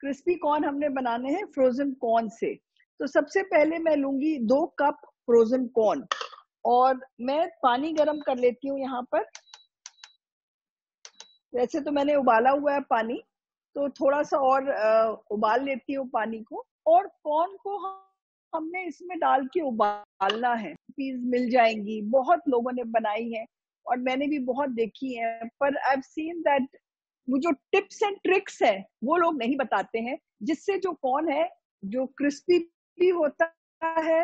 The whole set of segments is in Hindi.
क्रिस्पी कॉर्न हमने बनाने हैं फ्रोजन कॉर्न से। तो सबसे पहले मैं लूंगी 2 कप फ्रोजन कॉर्न और मैं पानी गर्म कर लेती हूँ यहाँ पर। वैसे तो मैंने उबाला हुआ है पानी, तो थोड़ा सा और उबाल लेती हूँ पानी को। और कॉर्न को हमने इसमें डाल के उबालना है। पीस मिल जाएंगी, बहुत लोगों ने बनाई है और मैंने भी बहुत देखी है, पर आई हैव सीन दैट वो जो टिप्स एंड ट्रिक्स है वो लोग नहीं बताते हैं, जिससे जो कॉर्न है जो क्रिस्पी भी होता है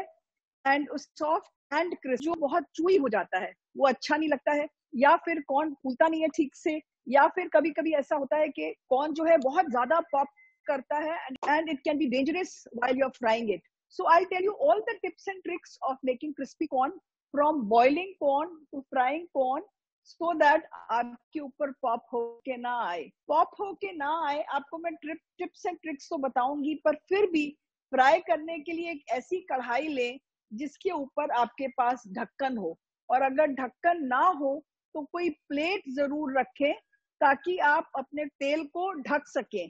एंड सॉफ्ट एंड क्रिस्प, जो बहुत चूई हो जाता है वो अच्छा नहीं लगता है, या फिर कॉर्न फूलता नहीं है ठीक से, या फिर कभी कभी ऐसा होता है कि कॉर्न जो है बहुत ज्यादा पॉप करता है and it can be dangerous while you are frying it. So I'll tell you all the tips and tricks of making crispy corn, from boiling corn to frying corn, so that आपके ऊपर पॉप होके ना आए। पॉप होके ना आए आपको मैं टिप्स एंड ट्रिक्स तो बताऊंगी, पर फिर भी फ्राई करने के लिए एक ऐसी कढ़ाई लें जिसके ऊपर आपके पास ढक्कन हो, और अगर ढक्कन ना हो तो कोई प्लेट जरूर रखें ताकि आप अपने तेल को ढक सकें,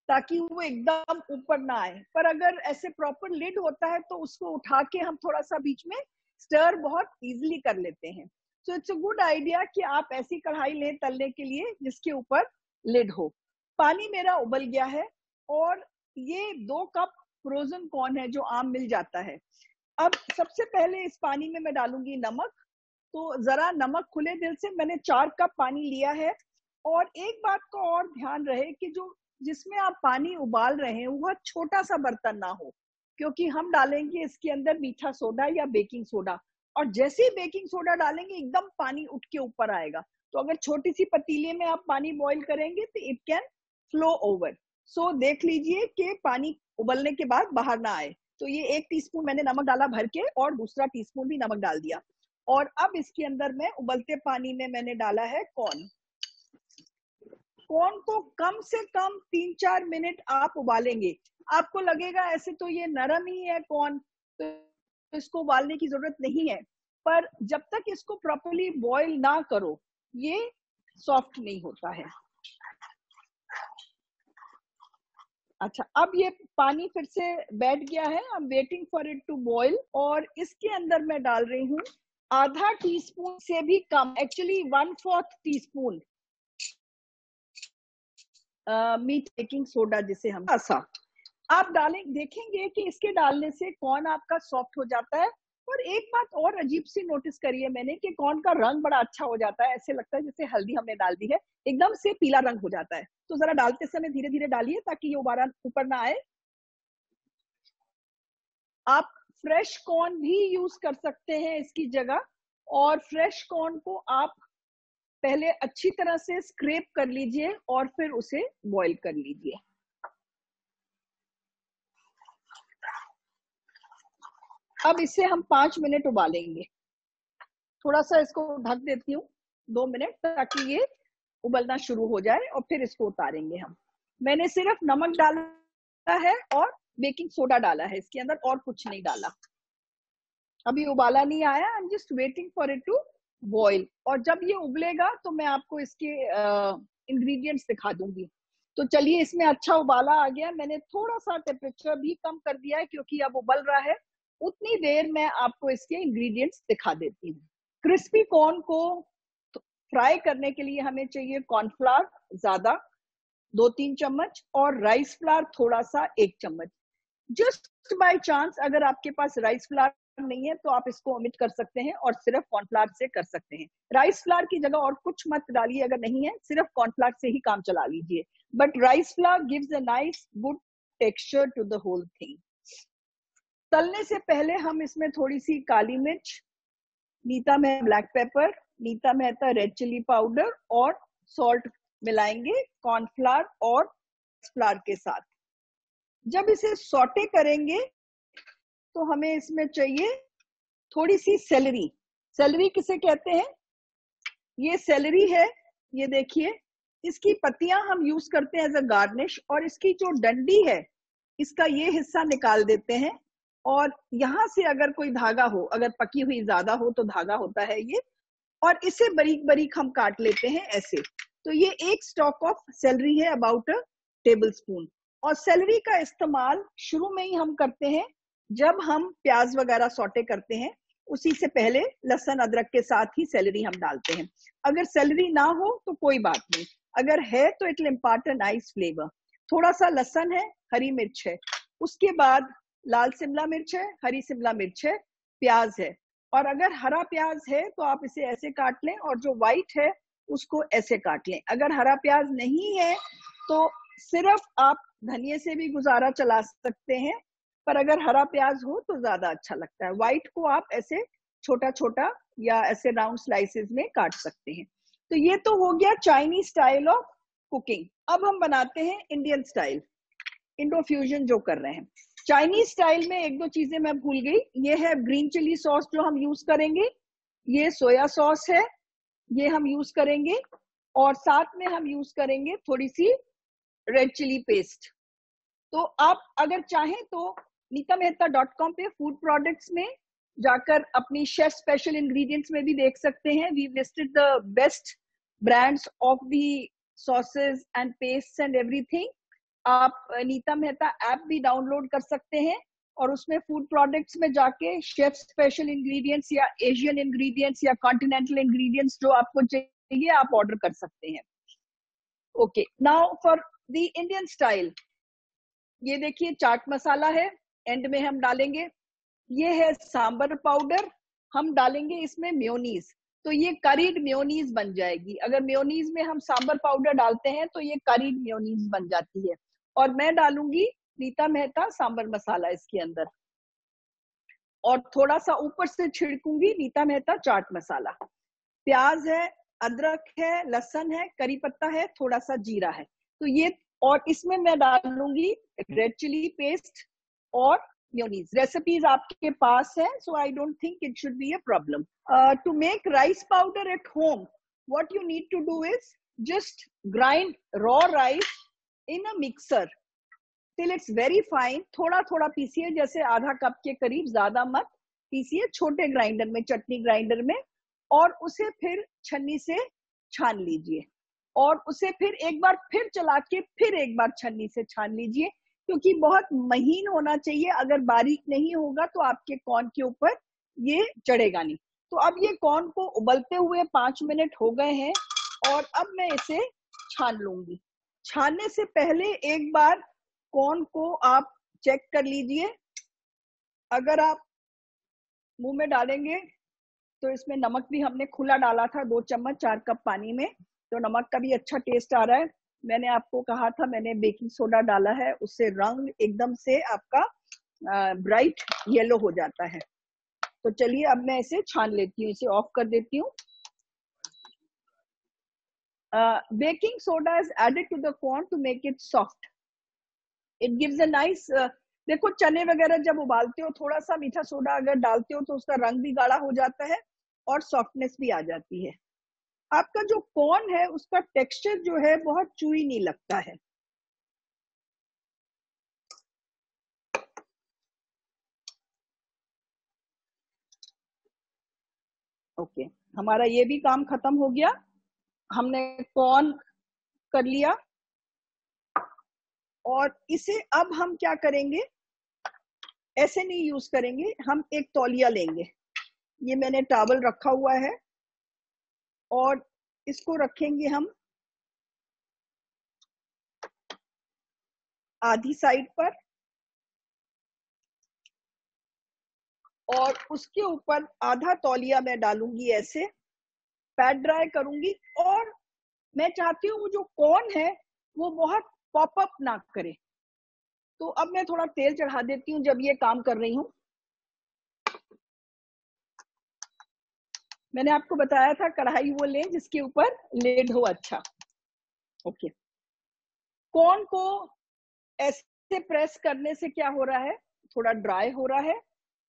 ताकि वो एकदम ऊपर ना आए। पर अगर ऐसे प्रॉपर लिड होता है तो उसको उठा के हम थोड़ा सा बीच में स्टर बहुत इजीली कर लेते हैं। So it's a good idea कि आप ऐसी कढ़ाई लें तलने के लिए जिसके ऊपर लिड हो। पानी मेरा उबल गया है और ये 2 कप फ्रोजन कॉर्न है जो आम मिल जाता है। अब सबसे पहले इस पानी में मैं डालूंगी नमक। तो जरा नमक खुले दिल से, मैंने 4 कप पानी लिया है। और एक बात का और ध्यान रहे कि जो जिसमें आप पानी उबाल रहे हैं वह छोटा सा बर्तन ना हो, क्योंकि हम डालेंगे इसके अंदर मीठा सोडा या बेकिंग सोडा, और जैसे ही बेकिंग सोडा डालेंगे एकदम पानी उठ के ऊपर आएगा। तो अगर छोटी सी पतीले में आप पानी बॉईल करेंगे तो इट कैन फ्लो ओवर। सो देख लीजिए कि पानी उबलने के बाद बाहर ना आए। तो ये 1 टीस्पून मैंने नमक डाला भर के, और दूसरा टीस्पून भी नमक डाल दिया। और अब इसके अंदर मैं उबलते पानी में मैंने डाला है कॉर्न। कॉर्न को कम से कम 3-4 मिनट आप उबालेंगे। आपको लगेगा ऐसे तो ये नरम ही है कॉर्न, तो इसको उबालने की जरूरत नहीं है, पर जब तक इसको प्रॉपर्ली बॉईल ना करो ये सॉफ्ट नहीं होता है। अच्छा, अब ये पानी फिर से बैठ गया है, I am waiting for it to boil. और इसके अंदर मैं डाल रही हूँ आधा टीस्पून से भी कम, एक्चुअली 1/4 टीस्पून मीट बेकिंग सोडा जिसे हम ऐसा आप डालें। देखेंगे कि इसके डालने से कॉर्न आपका सॉफ्ट हो जाता है। और एक बात और अजीब सी नोटिस करी है मैंने कि कॉर्न का रंग बड़ा अच्छा हो जाता है, ऐसे लगता है जैसे हल्दी हमने डाल दी है, एकदम से पीला रंग हो जाता है। तो जरा डालते समय धीरे धीरे डालिए ताकि ये उबारा ऊपर ना आए। आप फ्रेश कॉर्न भी यूज कर सकते हैं इसकी जगह, और फ्रेश कॉर्न को आप पहले अच्छी तरह से स्क्रैप कर लीजिए और फिर उसे बॉईल कर लीजिए। अब इसे हम 5 मिनट उबालेंगे। थोड़ा सा इसको ढक देती हूँ 2 मिनट, ताकि ये उबलना शुरू हो जाए, और फिर इसको उतारेंगे हम। मैंने सिर्फ नमक डाला है और बेकिंग सोडा डाला है इसके अंदर, और कुछ नहीं डाला। अभी उबाला नहीं आया, I am just waiting for it to boil. और जब ये उबलेगा तो मैं आपको इसके इंग्रेडिएंट्स दिखा दूंगी। तो चलिए, इसमें अच्छा उबाला आ गया। मैंने थोड़ा सा टेम्परेचर भी कम कर दिया है क्योंकि अब उबल रहा है। उतनी देर मैं आपको इसके इंग्रेडिएंट्स दिखा देती हूँ। क्रिस्पी कॉर्न को फ्राई करने के लिए हमें चाहिए कॉर्नफ्लावर ज्यादा 2-3 चम्मच, और राइस फ्लावर थोड़ा सा 1 चम्मच। जस्ट बाय चांस अगर आपके पास राइस फ्लावर नहीं है तो आप इसको ओमिट कर सकते हैं और सिर्फ कॉर्नफ्लावर से कर सकते हैं। राइस फ्लावर की जगह और कुछ मत डालिए, अगर नहीं है सिर्फ कॉर्नफ्लावर से ही काम चला लीजिए। But rice flour gives a nice good texture to the whole thing. तलने से पहले हम इसमें थोड़ी सी काली मिर्च, Neeta Mehta black pepper, Neeta Mehta red chilli powder और सॉल्ट मिलाएंगे कॉर्नफ्लावर और फ्लावर के साथ। जब इसे सॉटे करेंगे तो हमें इसमें चाहिए थोड़ी सी सेलरी। सेलरी किसे कहते हैं? ये सेलरी है, ये देखिए, इसकी पत्तियां हम यूज करते हैं एज अ गार्निश, और इसकी जो डंडी है इसका ये हिस्सा निकाल देते हैं, और यहाँ से अगर कोई धागा हो, अगर पकी हुई ज्यादा हो तो धागा होता है ये, और इसे बारीक बारीक हम काट लेते हैं ऐसे। तो ये एक स्टॉक ऑफ सेलरी है, अबाउट अ टेबल स्पून। और सेलरी का इस्तेमाल शुरू में ही हम करते हैं जब हम प्याज वगैरह सौटे करते हैं, उसी से पहले लहसुन अदरक के साथ ही सेलरी हम डालते हैं। अगर सेलरी ना हो तो कोई बात नहीं, अगर है तो it will impart a nice flavour. थोड़ा सा लहसुन है, हरी मिर्च है, उसके बाद लाल शिमला मिर्च है, हरी शिमला मिर्च है, प्याज है। और अगर हरा प्याज है तो आप इसे ऐसे काट लें, और जो व्हाइट है उसको ऐसे काट लें। अगर हरा प्याज नहीं है तो सिर्फ आप धनिये से भी गुजारा चला सकते हैं, पर अगर हरा प्याज हो तो ज्यादा अच्छा लगता है। व्हाइट को आप ऐसे छोटा छोटा या ऐसे राउंड स्लाइसेस में काट सकते हैं। तो ये तो हो गया चाइनीज स्टाइल ऑफ कुकिंग। अब हम बनाते हैं इंडियन स्टाइल, इंडो फ्यूजन जो कर रहे हैं। चाइनीज स्टाइल में एक दो चीजें मैं भूल गई। ये है ग्रीन चिली सॉस जो हम यूज करेंगे, ये सोया सॉस है, ये हम यूज करेंगे, और साथ में हम यूज करेंगे थोड़ी सी रेड चिली पेस्ट। तो आप अगर चाहें तो नीतामेहता.com पे फूड प्रोडक्ट्स में जाकर अपनी शेफ स्पेशल इंग्रेडिएंट्स में भी देख सकते हैं। We listed the best brands of the sauces and pastes and everything. आप नीता मेहता ऐप भी डाउनलोड कर सकते हैं, और उसमें फूड प्रोडक्ट्स में जाके शेफ स्पेशल इंग्रेडिएंट्स या एशियन इंग्रेडिएंट्स या कॉन्टिनेंटल इंग्रेडिएंट्स जो आपको चाहिए आप ऑर्डर कर सकते हैं। Okay, now for the Indian style, ये देखिए चाट मसाला है, एंड में हम डालेंगे। ये है सांबर पाउडर, हम डालेंगे इसमें मेयोनीज, तो ये करीड मेयोनीज बन जाएगी। अगर मेयोनीज में हम सांबर पाउडर डालते हैं तो ये करीड मेयोनीज बन जाती है। और मैं डालूंगी नीता मेहता सांबर मसाला इसके अंदर, और थोड़ा सा ऊपर से छिड़कूंगी नीता मेहता चाट मसाला। प्याज है, अदरक है, लहसुन है, करी पत्ता है, थोड़ा सा जीरा है। तो ये, और इसमें मैं डालूंगी रेड चिली पेस्ट और मेयोनीज। रेसिपीज आपके पास है, so I don't think it should be a problem. To make rice powder at home, what you need to do is just grind raw rice in a mixer till it's very fine. थोड़ा थोड़ा पीसिए, जैसे आधा कप के करीब, ज्यादा मत पीसिए, छोटे ग्राइंडर में, चटनी ग्राइंडर में, और उसे फिर छन्नी से छान लीजिए, और उसे फिर एक बार फिर चला के फिर एक बार छन्नी से छान लीजिए, क्योंकि बहुत महीन होना चाहिए। अगर बारीक नहीं होगा तो आपके कॉर्न के ऊपर ये चढ़ेगा नहीं। तो अब ये कॉर्न को उबलते हुए 5 मिनट हो गए हैं, और अब मैं इसे छान लूंगी। छानने से पहले एक बार कॉर्न को आप चेक कर लीजिए। अगर आप मुंह में डालेंगे तो इसमें नमक भी हमने खुला डाला था, 2 चम्मच 4 कप पानी में, तो नमक का भी अच्छा टेस्ट आ रहा है। मैंने आपको कहा था मैंने बेकिंग सोडा डाला है, उससे रंग एकदम से आपका ब्राइट येलो हो जाता है। तो चलिए अब मैं इसे छान लेती हूँ, इसे ऑफ कर देती हूँ। Baking soda is added to the corn to make it soft. It gives a nice, देखो चने वगैरह जब उबालते हो थोड़ा सा मीठा सोडा अगर डालते हो तो उसका रंग भी गाढ़ा हो जाता है और सॉफ्टनेस भी आ जाती है। आपका जो कॉर्न है उसका टेक्सचर जो है बहुत चूई नहीं लगता है। ओके, हमारा ये भी काम खत्म हो गया। हमने कॉर्न कर लिया, और इसे अब हम क्या करेंगे, ऐसे नहीं यूज करेंगे, हम एक तौलिया लेंगे। ये मैंने टॉवल रखा हुआ है, और इसको रखेंगे हम आधी साइड पर, और उसके ऊपर आधा तौलिया मैं डालूंगी, ऐसे पैड ड्राई करूंगी। और मैं चाहती हूँ वो जो कॉर्न है वो बहुत पॉप अप ना करे, तो अब मैं थोड़ा तेल चढ़ा देती हूँ जब ये काम कर रही हूँ। मैंने आपको बताया था कढ़ाई वो लें जिसके ऊपर लेड हो अच्छा। ओके, कॉर्न को ऐसे प्रेस करने से क्या हो रहा है, थोड़ा ड्राई हो रहा है,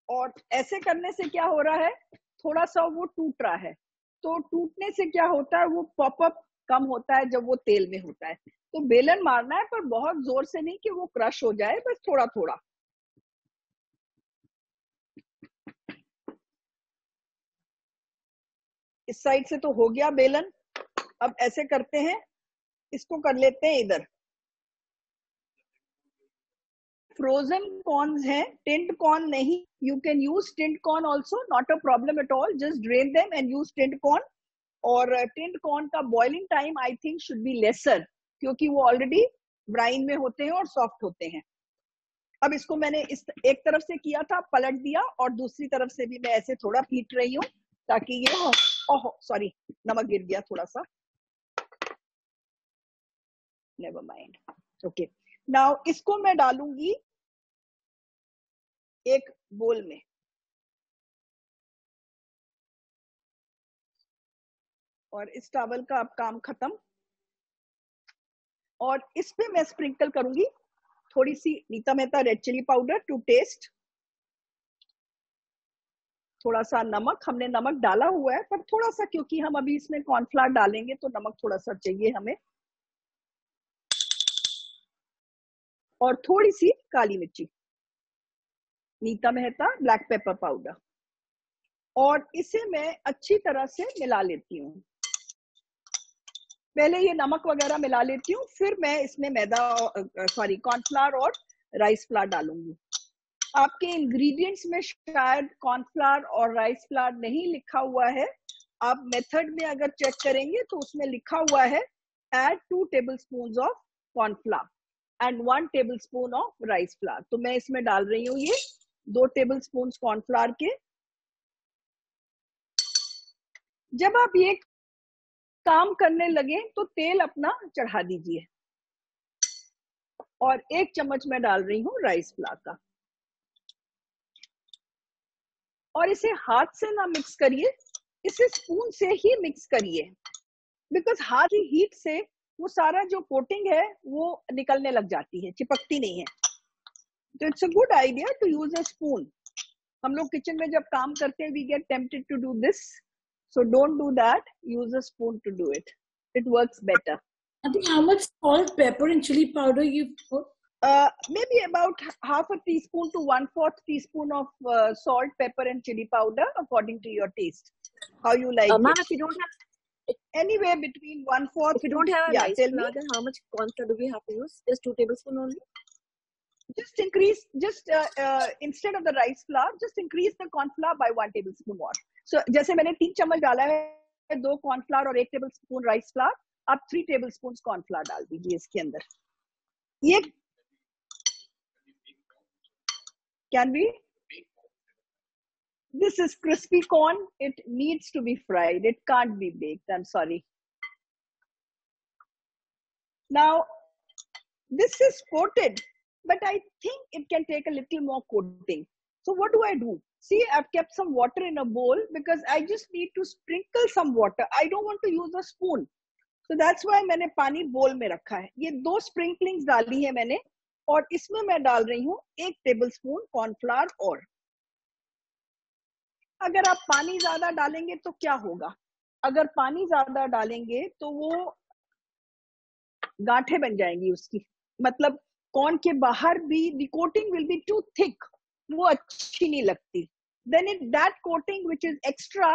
और ऐसे करने से क्या हो रहा है, थोड़ा सा वो टूट रहा है। तो टूटने से क्या होता है, वो पॉपअप कम होता है जब वो तेल में होता है। तो बेलन मारना है, पर बहुत जोर से नहीं कि वो क्रश हो जाए, बस थोड़ा थोड़ा। इस साइड से तो हो गया बेलन। अब ऐसे करते हैं, इसको कर लेते हैं इधर। फ्रोजन कॉर्न्स हैं, टिंड कॉर्न नहीं. You can use tinned corn also, not a problem at all. Just drain them and use tinned corn. और टिंड कॉर्न का boiling time I think should be lesser, क्योंकि वो ऑलरेडी ब्राइन में होते हैं और सॉफ्ट होते हैं. अब इसको मैंने इस एक तरफ से किया था, पलट दिया, और दूसरी तरफ से भी मैं ऐसे थोड़ा पीट रही हूँ ताकि ये, ओह सॉरी, नमक गिर गया थोड़ा सा, नेवर माइंड. ओके, नाउ इसको मैं डालूंगी एक बोल में. और इस टॉवल का अब काम खत्म. और इस पे मैं स्प्रिंकल करूंगी थोड़ी सी Nita Mehta red chilli powder to taste. थोड़ा सा नमक, हमने नमक डाला हुआ है पर थोड़ा सा, क्योंकि हम अभी इसमें कॉर्नफ्लावर डालेंगे तो नमक थोड़ा सा चाहिए हमें. और थोड़ी सी काली मिर्ची, Neeta Mehta black pepper powder. और इसे मैं अच्छी तरह से मिला लेती हूँ. पहले ये नमक वगैरह मिला लेती हूँ, फिर मैं इसमें कॉर्नफ्लावर और राइस फ्लावर डालूंगी. आपके इंग्रेडिएंट्स में शायद कॉर्नफ्लावर और राइस फ्लावर नहीं लिखा हुआ है. आप मेथड में अगर चेक करेंगे तो उसमें लिखा हुआ है add 2 tablespoons of cornflour and 1 tablespoon of rice flour. तो मैं इसमें डाल रही हूँ ये 2 tablespoons कॉर्नफ्लावर के. जब आप ये काम करने लगे तो तेल अपना चढ़ा दीजिए. और 1 चम्मच मैं डाल रही हूँ राइस फ्लावर का. और इसे हाथ से ना मिक्स करिए, इसे स्पून से ही मिक्स करिए, बिकॉज हाथ की हीट से वो सारा जो कोटिंग है वो निकलने लग जाती है, चिपकती नहीं है. तो it's a good idea to use a spoon. हम लोग किचन में जब काम करते हैं we get tempted to do this, so don't do that. Use a spoon to do it. It works better. I think how much salt, pepper and chili powder you put? Maybe about half a teaspoon to 1/4 teaspoon of salt, pepper and chili powder according to your taste. How you like it. Ma'am, if you don't have anywhere between 1/4. If you don't have a rice tell flour, me. then how much cornstarch do we have to use? Just 2 tablespoons only? Just increase, instead of the rice flour, just increase the corn flour by 1 tablespoon more. So जैसे मैंने 3 चम्मच डाला है 2 corn flour और 1 tablespoon rice flour, आप 3 tablespoons corn flour डाल दीजिए इसके अंदर. ये can be, this is crispy corn, it needs to be fried, it can't be baked. I'm sorry. Now this is coated, but I think it can take a little more coating. So what do I do? See, I've kept some water in a bowl because I just need to sprinkle some water. I don't want to use a spoon. So that's why मैंने पानी बोल में रखा है. ये 2 sprinklings डाली है मैंने, और इसमें मैं डाल रही हूँ 1 tablespoon कॉर्नफ्लावर. और अगर आप पानी ज्यादा डालेंगे तो क्या होगा? अगर पानी ज्यादा डालेंगे तो वो गांठें बन जाएंगी उसकी, मतलब कॉर्न के बाहर भी the coating will be too thick, वो अच्छी नहीं लगती. Then that coating which is extra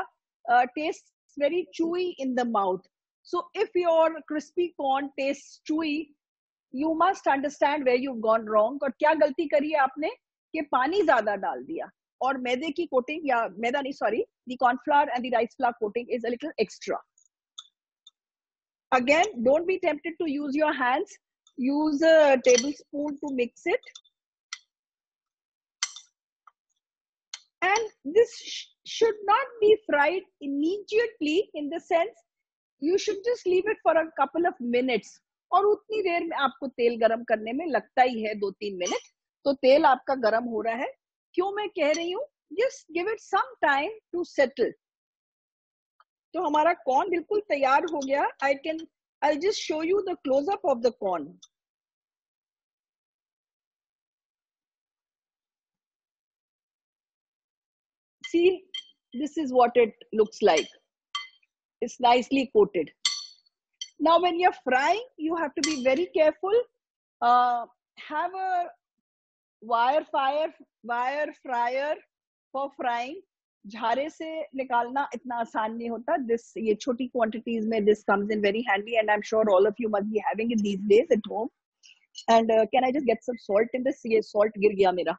tastes very chewy in the mouth. So if your crispy corn tastes chewy, you must understand where you've gone wrong. और क्या गलती करी है आपने कि पानी ज्यादा डाल दिया, और मैदे की कोटिंग, या मैदा नहीं sorry, the cornflour and the rice flour coating is a little extra. Again, don't be tempted to use your hands. Use a tablespoon to mix it. And this should not be fried immediately, in the sense you should just leave it for a couple of minutes. और उतनी देर में आपको तेल गरम करने में लगता ही है 2-3 मिनट. तो तेल आपका गरम हो रहा है. क्यों मैं कह रही हूँ, just give it some time to settle. तो हमारा कॉर्न बिल्कुल तैयार हो गया. I'll just show you the close up of the corn. See, this is what it looks like. It's nicely coated. Now when you're frying, you have to be very careful. Have a wire fryer for frying. झारे से निकालना इतना आसान नहीं होता. ये छोटी quantities में this comes in very handy, and I'm sure all of you must be having it these days at home. And can I just get some salt in this? ये salt गिर गया मेरा.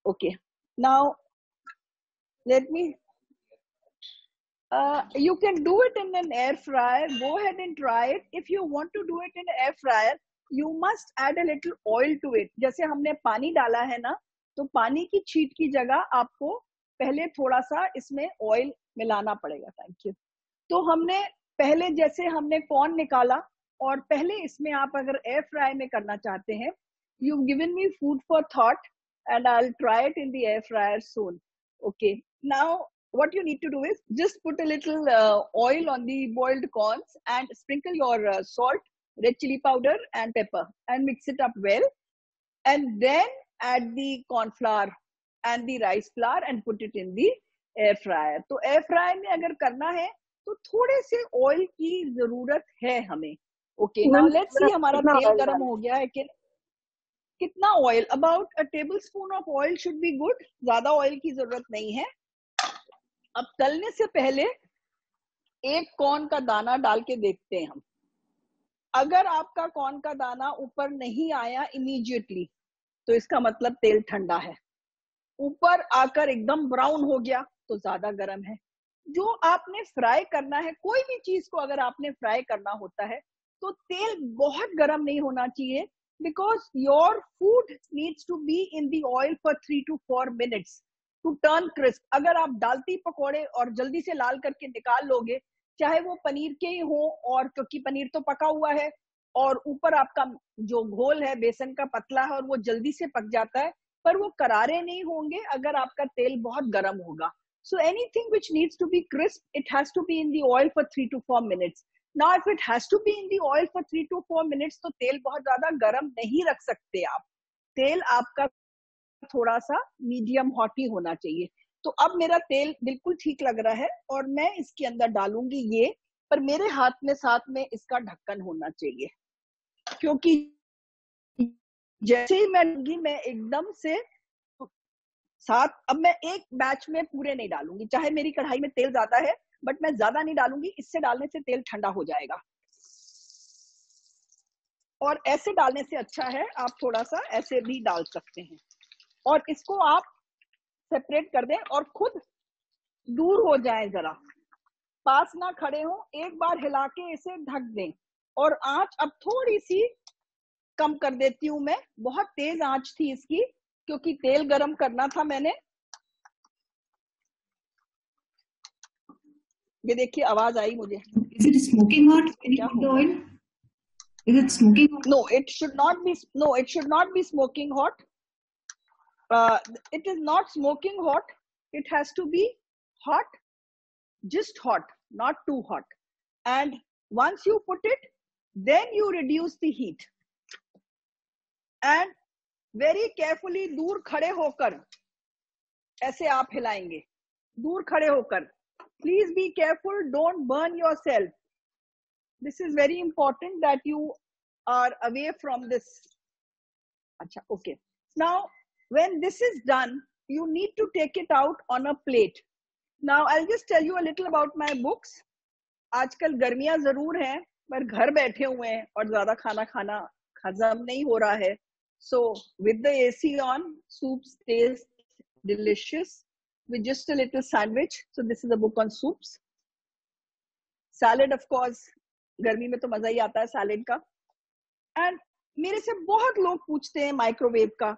Okay. Now let me. You can do it in an air fryer. Go ahead and try it. If you want to do it in an air fryer, you must add a little oil to it. जैसे हमने पानी डाला है ना, तो पानी की छींट की जगह आपको पहले थोड़ा सा इसमें ऑयल मिलाना पड़ेगा. Thank you. तो हमने पहले जैसे हमने कॉर्न निकाला, और पहले इसमें आप अगर एयर फ्राई में करना चाहते हैं, you given me food for thought and I'll try it in the air fryer soon. Okay. Now, what you need to do is just put a little oil on the boiled corns and sprinkle your salt, red chili powder and pepper and mix it up well. And then add the corn flour and the rice flour and put it in the air fryer. तो air fryer में अगर करना है तो थोड़े से ऑयल की जरूरत है हमें. Okay. Now let's see हमारा तेल गर्म हो गया है कि कितना oil. About a tablespoon of oil should be good. ज्यादा ऑयल की जरूरत नहीं है. अब तलने से पहले एक कॉर्न का दाना डाल के देखते हैं हम. अगर आपका कॉर्न का दाना ऊपर नहीं आया इमीडिएटली, तो इसका मतलब तेल ठंडा है. ऊपर आकर एकदम ब्राउन हो गया तो ज्यादा गर्म है. जो आपने फ्राई करना है, कोई भी चीज को अगर आपने फ्राई करना होता है, तो तेल बहुत गर्म नहीं होना चाहिए. Because your food needs to be in the oil for 3 to 4 minutes to turn crisp. अगर आप डालती पकोड़े और जल्दी से लाल करके निकाल लोगे, चाहे वो पनीर के ही हो, और क्योंकि पनीर तो पका हुआ है और ऊपर आपका जो घोल है बेसन का पतला है और वो जल्दी से पक जाता है, पर वो करारे नहीं होंगे अगर आपका तेल बहुत गर्म होगा. So anything which needs to be crisp, it has to be in the oil for 3 to 4 minutes. Now, if it has to be in the oil for 3 to 4 minutes, तो तेल बहुत ज्यादा गर्म नहीं रख सकते आप. तेल आपका थोड़ा सा मीडियम हॉट ही होना चाहिए. तो अब मेरा तेल बिल्कुल ठीक लग रहा है और मैं इसके अंदर डालूंगी ये, पर मेरे हाथ में साथ में इसका ढक्कन होना चाहिए, क्योंकि जैसे ही मैं एकदम से साथ, अब मैं एक बैच में पूरे नहीं डालूंगी. चाहे मेरी कढ़ाई में तेल ज्यादा है, बट मैं ज्यादा नहीं डालूंगी. इससे डालने से तेल ठंडा हो जाएगा, और ऐसे डालने से अच्छा है आप थोड़ा सा ऐसे भी डाल सकते हैं. और इसको आप सेपरेट कर दें और खुद दूर हो जाएं, जरा पास ना खड़े हो. एक बार हिला के इसे ढक दें. और आंच अब थोड़ी सी कम कर देती हूं मैं. बहुत तेज आंच थी इसकी, क्योंकि तेल गरम करना था मैंने. ये देखिए आवाज आई मुझे. Is it smoking hot when you put the oil? Is it smoking hot? No, it should not be. No, it should not be smoking hot. It is not smoking hot. It has to be hot, just hot, not too hot. And once you put it, then you reduce the heat. And very carefully दूर खड़े होकर ऐसे आप हिलाएंगे. दूर खड़े होकर. Please be careful, don't burn yourself. This is very important that you are away from this. Acha, okay. Now, when this is done, you need to take it out on a plate. Now, I'll just tell you a little about my books. आजकल गर्मियां जरूर हैं, पर घर बैठे हुए हैं और ज्यादा खाना हजम नहीं हो रहा है. So, with the AC on, soups taste delicious. With just a little sandwich. So this is a book on soups. Salad, of course, गर्मी में तो मजा ही आता है सैलेड का. एंड मेरे से बहुत लोग पूछते हैं माइक्रोवेव का,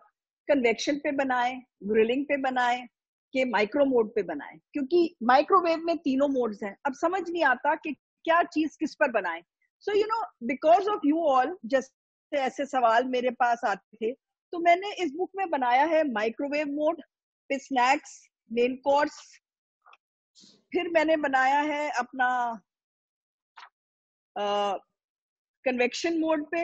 कन्वेक्शन पे बनाएं, ग्रिलिंग पे बनाएं, कि माइक्रो मोड पे बनाएं, क्योंकि माइक्रोवेव में तीनों मोड्स हैं. अब समझ नहीं आता कि क्या चीज किस पर बनाएं. So you know, because of you all, जैसे ऐसे सवाल मेरे पास आते थे, तो मैंने इस बुक में बनाया है माइक्रोवेव मोड पे स्नैक्स, मेन कोर्स. फिर मैंने बनाया है अपना कन्वेक्शन मोड पे,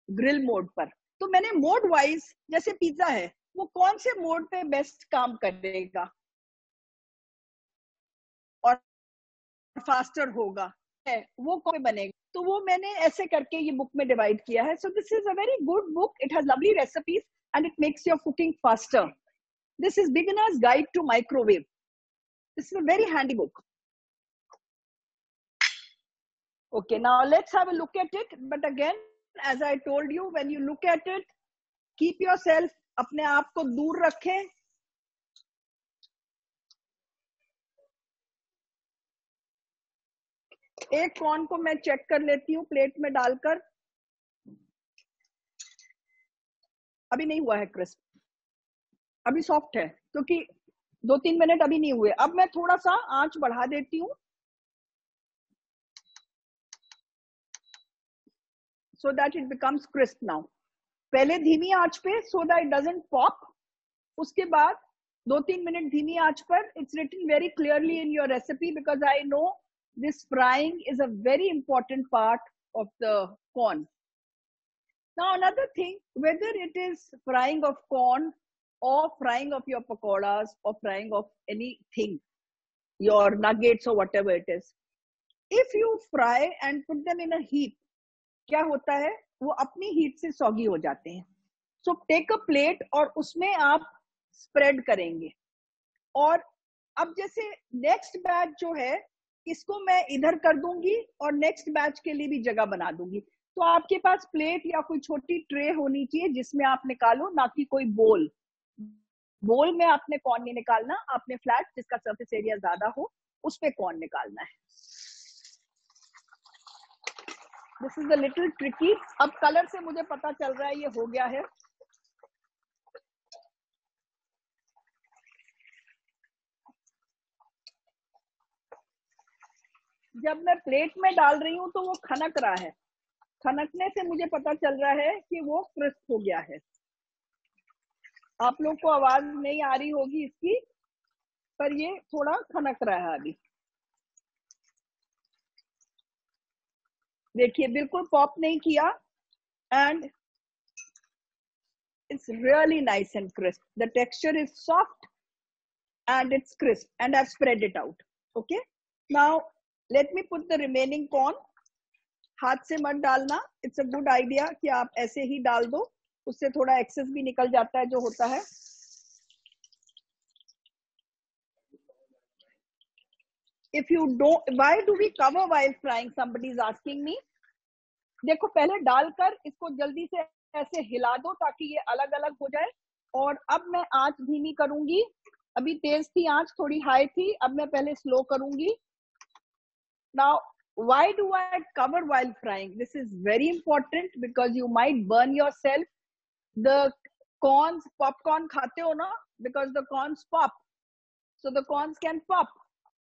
ग्रिल मोड पर. तो मैंने मोड वाइज, जैसे पिज्जा है, वो कौन से मोड पे बेस्ट काम करेगा और फास्टर होगा, है वो कौन बनेगा, तो वो मैंने ऐसे करके ये बुक में डिवाइड किया है. So this is a very good book. It has lovely recipes and it makes your cooking faster. This is Beginner's Guide to Microwave. This is a very handy book. Okay, now let's have a look at it. But again, as I told you, when you look at it, keep yourself, अपने आप को दूर रखें. एक कॉर्न को मैं चेक कर लेती हूँ प्लेट में डालकर. अभी नहीं हुआ है क्रिस्प, अभी सॉफ्ट है क्योंकि 2-3 मिनट अभी नहीं हुए. अब मैं थोड़ा सा आंच बढ़ा देती हूँ so that it becomes crisp now. पहले धीमी आंच पे so that it doesn't pop. उसके बाद 2-3 मिनट धीमी आंच पर. It's written very clearly in your recipe because I know this frying is a very important part of the corn. Now another thing, whether it is frying of corn or frying of your pakoras or frying of anything, your nuggets or whatever it is, if you fry and put them in a heat, क्या होता है, वो अपनी हीट से सॉगी हो जाते हैं. सो टेक अ प्लेट और उसमें आप स्प्रेड करेंगे. और अब जैसे नेक्स्ट बैच जो है, इसको मैं इधर कर दूंगी और नेक्स्ट बैच के लिए भी जगह बना दूंगी. तो आपके पास प्लेट या कोई छोटी ट्रे होनी चाहिए जिसमें आप निकालो, ना कि कोई बोल. बोल में आपने कॉर्न नहीं निकालना, आपने फ्लैट जिसका सरफेस एरिया ज्यादा हो उस पे कॉर्न निकालना है. This is a little tricky. अब कलर से मुझे पता चल रहा है ये हो गया है. जब मैं प्लेट में डाल रही हूँ तो वो खनक रहा है. खनकने से मुझे पता चल रहा है कि वो क्रिस्प हो गया है. आप लोग को आवाज नहीं आ रही होगी इसकी, पर ये थोड़ा खनक रहा है अभी. देखिए बिल्कुल पॉप नहीं किया. And it's really nice and crisp. The texture is soft and it's crisp and I've spread it out. Okay, now let me put the remaining corn. हाथ से मत डालना. It's a good idea कि आप ऐसे ही डाल दो, उससे थोड़ा एक्सेस भी निकल जाता है जो होता है. If you don't, why do we cover while frying? Somebody is asking me. देखो पहले डालकर इसको जल्दी से ऐसे हिला दो ताकि ये अलग अलग हो जाए. और अब मैं आंच धीमी करूंगी. अभी तेज थी आंच, थोड़ी हाई थी, अब मैं पहले स्लो करूंगी. Now, why do I cover while frying? This is very important because you might burn yourself. The corns, popcorn खाते हो ना, because the corns pop. So the corns can pop.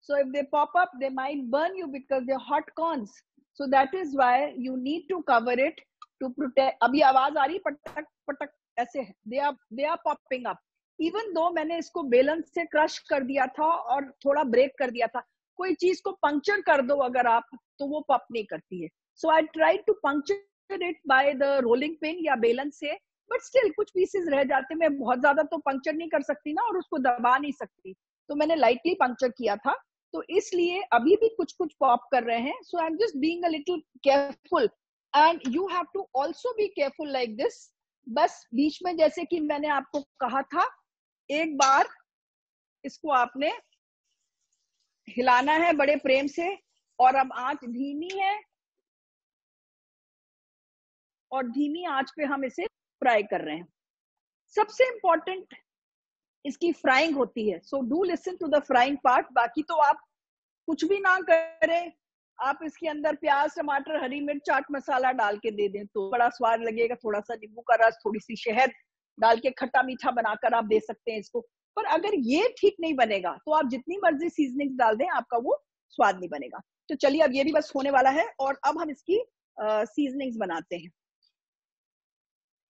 So if they pop up, they might burn you because they're hot corns. So that is why you need to cover it to protect. अभी आवाज आ रही पटक पटक ऐसे. They are popping up. Even though मैंने इसको बेलन से क्रश कर दिया था और थोड़ा ब्रेक कर दिया था. कोई चीज को पंक्चर कर दो अगर आप, तो वो पॉप नहीं करती है. So I try to puncture it by the rolling pin या बेलन से, बट स्टिल कुछ पीसेस रह जाते. मैं बहुत ज्यादा तो पंक्चर नहीं कर सकती ना, और उसको दबा नहीं सकती, तो मैंने लाइटली पंक्चर किया था. तो इसलिए अभी भी कुछ कुछ पॉप कर रहे हैं. So I am just being a little careful and you have to also be careful like this. बस बीच में जैसे कि मैंने आपको कहा था, एक बार इसको आपने हिलाना है बड़े प्रेम से. और अब आंच धीमी है और धीमी आंच पे हम इसे फ्राई कर रहे हैं. सबसे इंपॉर्टेंट इसकी फ्राइंग होती है. So do listen to the frying part. बाकी तो आप कुछ भी ना करें, आप इसके अंदर प्याज, टमाटर, हरी मिर्च, चाट मसाला डाल के दे दें तो बड़ा स्वाद लगेगा. थोड़ा सा नींबू का रस, थोड़ी सी शहद डाल के खट्टा मीठा बनाकर आप दे सकते हैं इसको. पर अगर ये ठीक नहीं बनेगा तो आप जितनी मर्जी सीजनिंग डाल दें, आपका वो स्वाद नहीं बनेगा. तो चलिए अब ये भी बस होने वाला है और अब हम इसकी सीजनिंग्स बनाते हैं.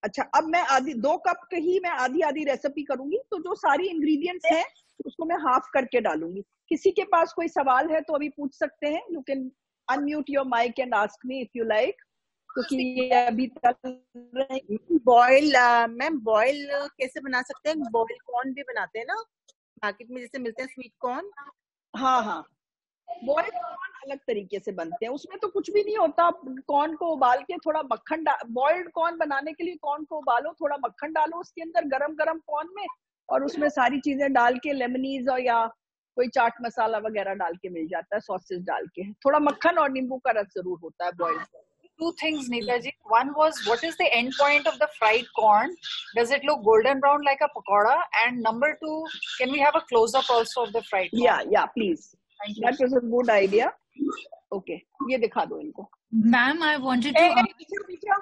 अच्छा, अब मैं 2 कप की ही मैं आधी आधी रेसिपी करूंगी. तो जो सारी इंग्रेडिएंट्स हैं उसको मैं हाफ करके डालूंगी. किसी के पास कोई सवाल है तो अभी पूछ सकते हैं. You can unmute your mic and ask me if you like, क्योंकि ये अभी तक बॉयल. मैम बॉयल कैसे बना सकते हैं? बॉयल कॉर्न भी बनाते हैं ना मार्केट में, जैसे मिलते हैं स्वीट कॉर्न. हाँ हाँ, बॉयल कॉर्न अलग तरीके से बनते हैं. उसमें तो कुछ भी नहीं होता. कॉर्न को उबाल के थोड़ा मक्खन बॉइल्ड कॉर्न बनाने के लिए कॉर्न को उबालो, थोड़ा मक्खन डालो उसके अंदर गरम गरम कॉर्न में, और उसमें सारी चीजें डाल के लेमनीज और या कोई चाट मसाला वगैरह डाल के मिल जाता है, सॉसेस डाल के. थोड़ा मक्खन और नींबू का रस जरूर होता है boiled. two things, Neeta ji. One was, what is the end point of the fried corn? Does it look golden brown like a pakoda? And number two, can we have a close-up also of the fried corn? Yeah, please. Thank you. That was a good idea. Okay, ये दिखा दो इनको. Ma'am, I wanted to. पीछे.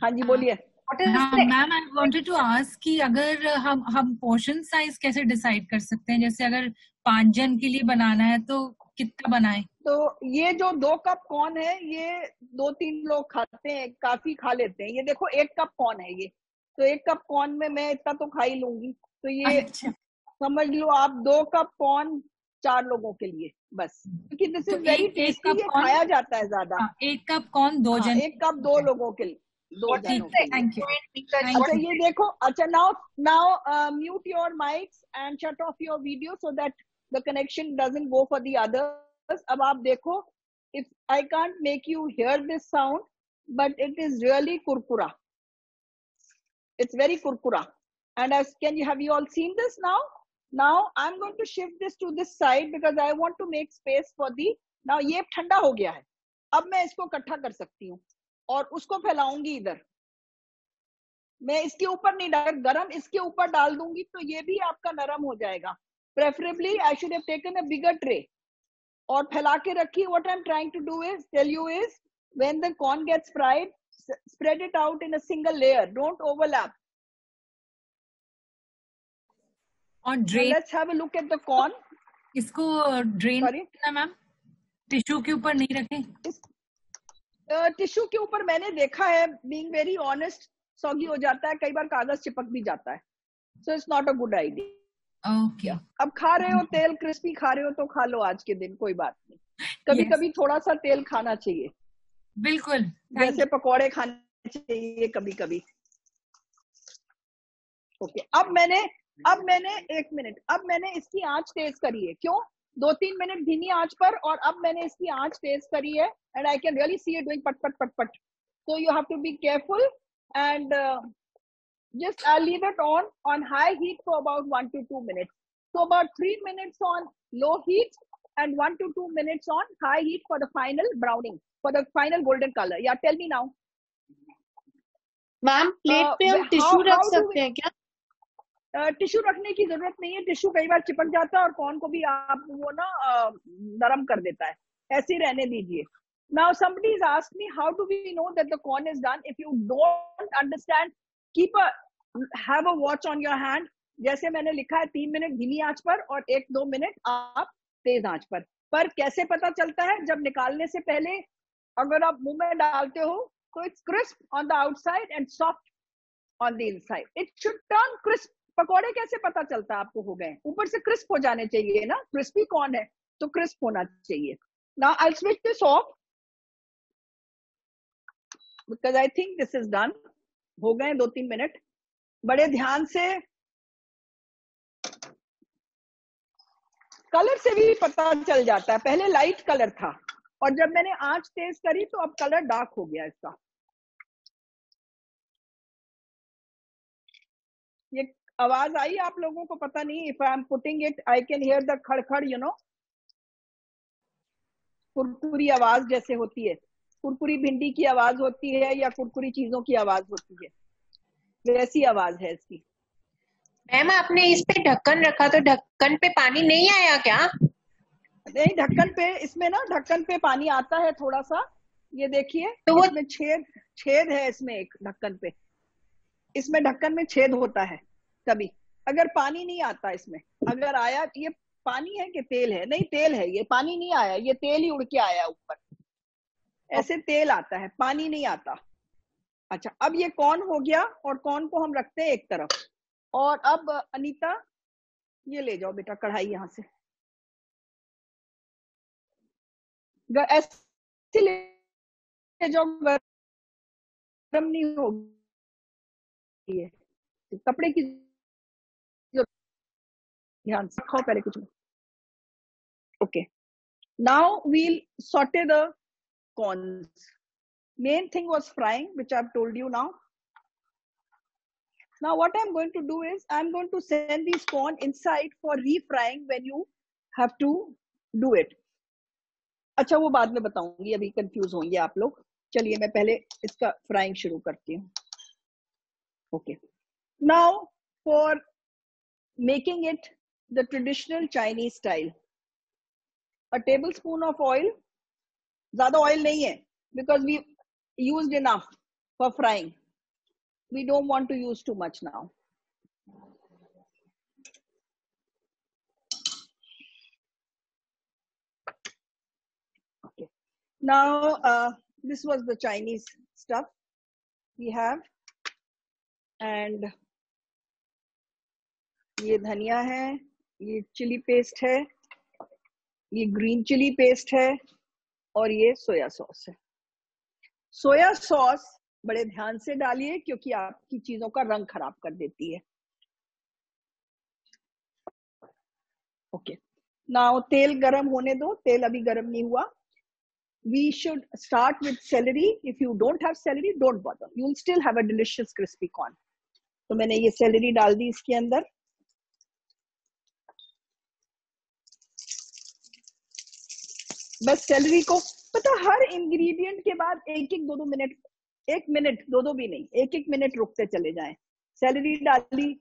हाँ जी बोलिए. Ma'am I wanted to ask कि अगर हम पोर्शन साइज कैसे डिसाइड कर सकते हैं, जैसे अगर 5 जन के लिए बनाना है तो कितना बनाएं? तो ये जो 2 कप कॉर्न है ये 2-3 लोग खाते हैं, काफी खा लेते हैं. ये देखो 1 कप कॉर्न है ये, तो 1 कप कॉर्न में मैं इतना तो खा ही लूंगी. तो ये समझ लो आप 2 कप कॉर्न 4 लोगों के लिए बस, क्योंकि दिस इज वेरी टेस्टी. ये खाया जाता है ज्यादा. 1 कप कॉर्न 2 जन. 1 कप 2 लोगों के लिए. Thank you. अच्छा ये देखो. अच्छा now mute your mics and shut off your video so that the connection doesn't go for the others. अब आप देखो, if I can't make you hear this sound, but it is really kurkura. It's very kurkura. And have you all seen this now? Now I'm going to shift this to this side because I want to make space for the. Now ये ठंडा हो गया है. अब मैं इसको इकट्ठा कर सकती हूँ और उसको फैलाऊंगी इधर. मैं इसके ऊपर नहीं डाल, गरम इसके ऊपर डाल दूंगी तो ये भी आपका नरम हो जाएगा. Preferably I should have taken a bigger tray और फैला के रखी. What I'm trying to do is tell you is when the corn gets fried, spread it out in a single layer. Don't overlap. और drain. Let's have a look at the corn. इसको drain करना मैम, टिश्यू के ऊपर नहीं रखें. टिश्यू के ऊपर मैंने देखा है, being very honest, सॉगी हो जाता है, कई बार कागज चिपक भी जाता है. So it's not a good idea. Okay. अब खा रहे हो तेल, क्रिस्पी खा रहे हो तो खा लो आज के दिन, कोई बात नहीं. कभी कभी थोड़ा सा तेल खाना चाहिए. बिल्कुल. जैसे पकौड़े खाने चाहिए कभी कभी. ओके. अब मैंने 1 मिनट, अब मैंने इसकी आंच तेज करी है. क्यों? 2-3 मिनट धीमी आंच पर, और अब मैंने इसकी आंच तेज करी है. And I can really see it doing पट पट पट पट. So you have to be careful and just I'll leave it on high heat for about 1 to 2 minutes. So about 3 minutes on low heat and 1 to 2 minutes on high heat for the final browning, for the final golden color. Yeah, tell me now. Ma'am plate पे हम टिश्यू रख सकते हैं क्या? टिश्यू रखने की जरूरत नहीं है. टिश्यू कई बार चिपक जाता है और कॉर्न को भी आप वो ना नरम कर देता है. ऐसे ही रहने दीजिए. Now somebody has asked me, how do we know that the corn is done? If you don't understand, have a watch on your hand. जैसे मैंने लिखा है 3 मिनट धीमी आंच पर और 1-2 मिनट आप तेज आंच पर कैसे पता चलता है? जब निकालने से पहले अगर आप मुंह में डालते हो तो it's crisp on the outside and soft on the inside. It should turn crisp. पकौड़े कैसे पता चलता है आपको हो गए? ऊपर से क्रिस्प हो जाने चाहिए ना. क्रिस्पी कॉर्न है तो क्रिस्प होना चाहिए. Now I'll switch this off because I think this is done. हो गए 2-3 मिनट. बड़े ध्यान से, कलर से भी पता चल जाता है. पहले लाइट कलर था और जब मैंने आंच तेज करी तो अब कलर डार्क हो गया इसका. ये आवाज आई आप लोगों को? पता नहीं. If I am putting it I can hear the खड़खड़, यू नो, कुरकुरी आवाज जैसे होती है. कुरकुरी भिंडी की आवाज होती है या कुरकुरी चीजों की आवाज होती है, वैसी आवाज है इसकी. मैम आपने इस पे ढक्कन रखा तो ढक्कन पे पानी नहीं आया क्या? नहीं, ढक्कन पे, इसमें ना ढक्कन पे पानी आता है थोड़ा सा. ये देखिए तो वो इसमें छेद है. इसमें एक ढक्कन पे, इसमें ढक्कन में छेद होता है. कभी अगर पानी नहीं आता इसमें, अगर आया, ये पानी है कि तेल है? नहीं, तेल है. ये पानी नहीं आया, ये तेल ही उड़ के आया ऊपर. ऐसे तेल आता है, पानी नहीं आता. अच्छा, अब ये कॉर्न हो गया और कॉर्न को हम रखते हैं एक तरफ. और अब अनीता ये ले जाओ बेटा कढ़ाई यहाँ से. ऐसे ले जाओ, गरम नहीं होगी. कपड़े की ध्यान से खाओ पहले कुछ. Okay, now we'll saute the corns. Main thing was frying, which I've told you now. Now what I'm going to do is I'm going to send these corn inside for refrying when you have to do it. अच्छा वो बाद में बताऊंगी, अभी कंफ्यूज होंगे आप लोग। चलिए मैं पहले इसका फ्राइंग शुरू करती हूँ। Okay, now for making it the traditional Chinese style, a tablespoon of oil, ज्यादा ऑयल नहीं है because we used enough for frying, we don't want to use too much now. Okay, now this was the Chinese stuff we have, and ये धनिया है, ये चिली पेस्ट है, ये ग्रीन चिली पेस्ट है, और ये सोया सॉस है। सोया सॉस बड़े ध्यान से डालिए क्योंकि आपकी चीजों का रंग खराब कर देती है। ओके, नाउ तेल गरम होने दो, तेल अभी गरम नहीं हुआ। We should start with celery. If you don't have celery, don't bother. You'll still have a delicious crispy corn. तो मैंने ये celery डाल दी इसके अंदर। बस celery को पता हर ingredient के बाद एक एक 2-2 मिनट, 1 मिनट 2-2 भी नहीं, 1-1 मिनट रुकते चले जाएं। celery डाली,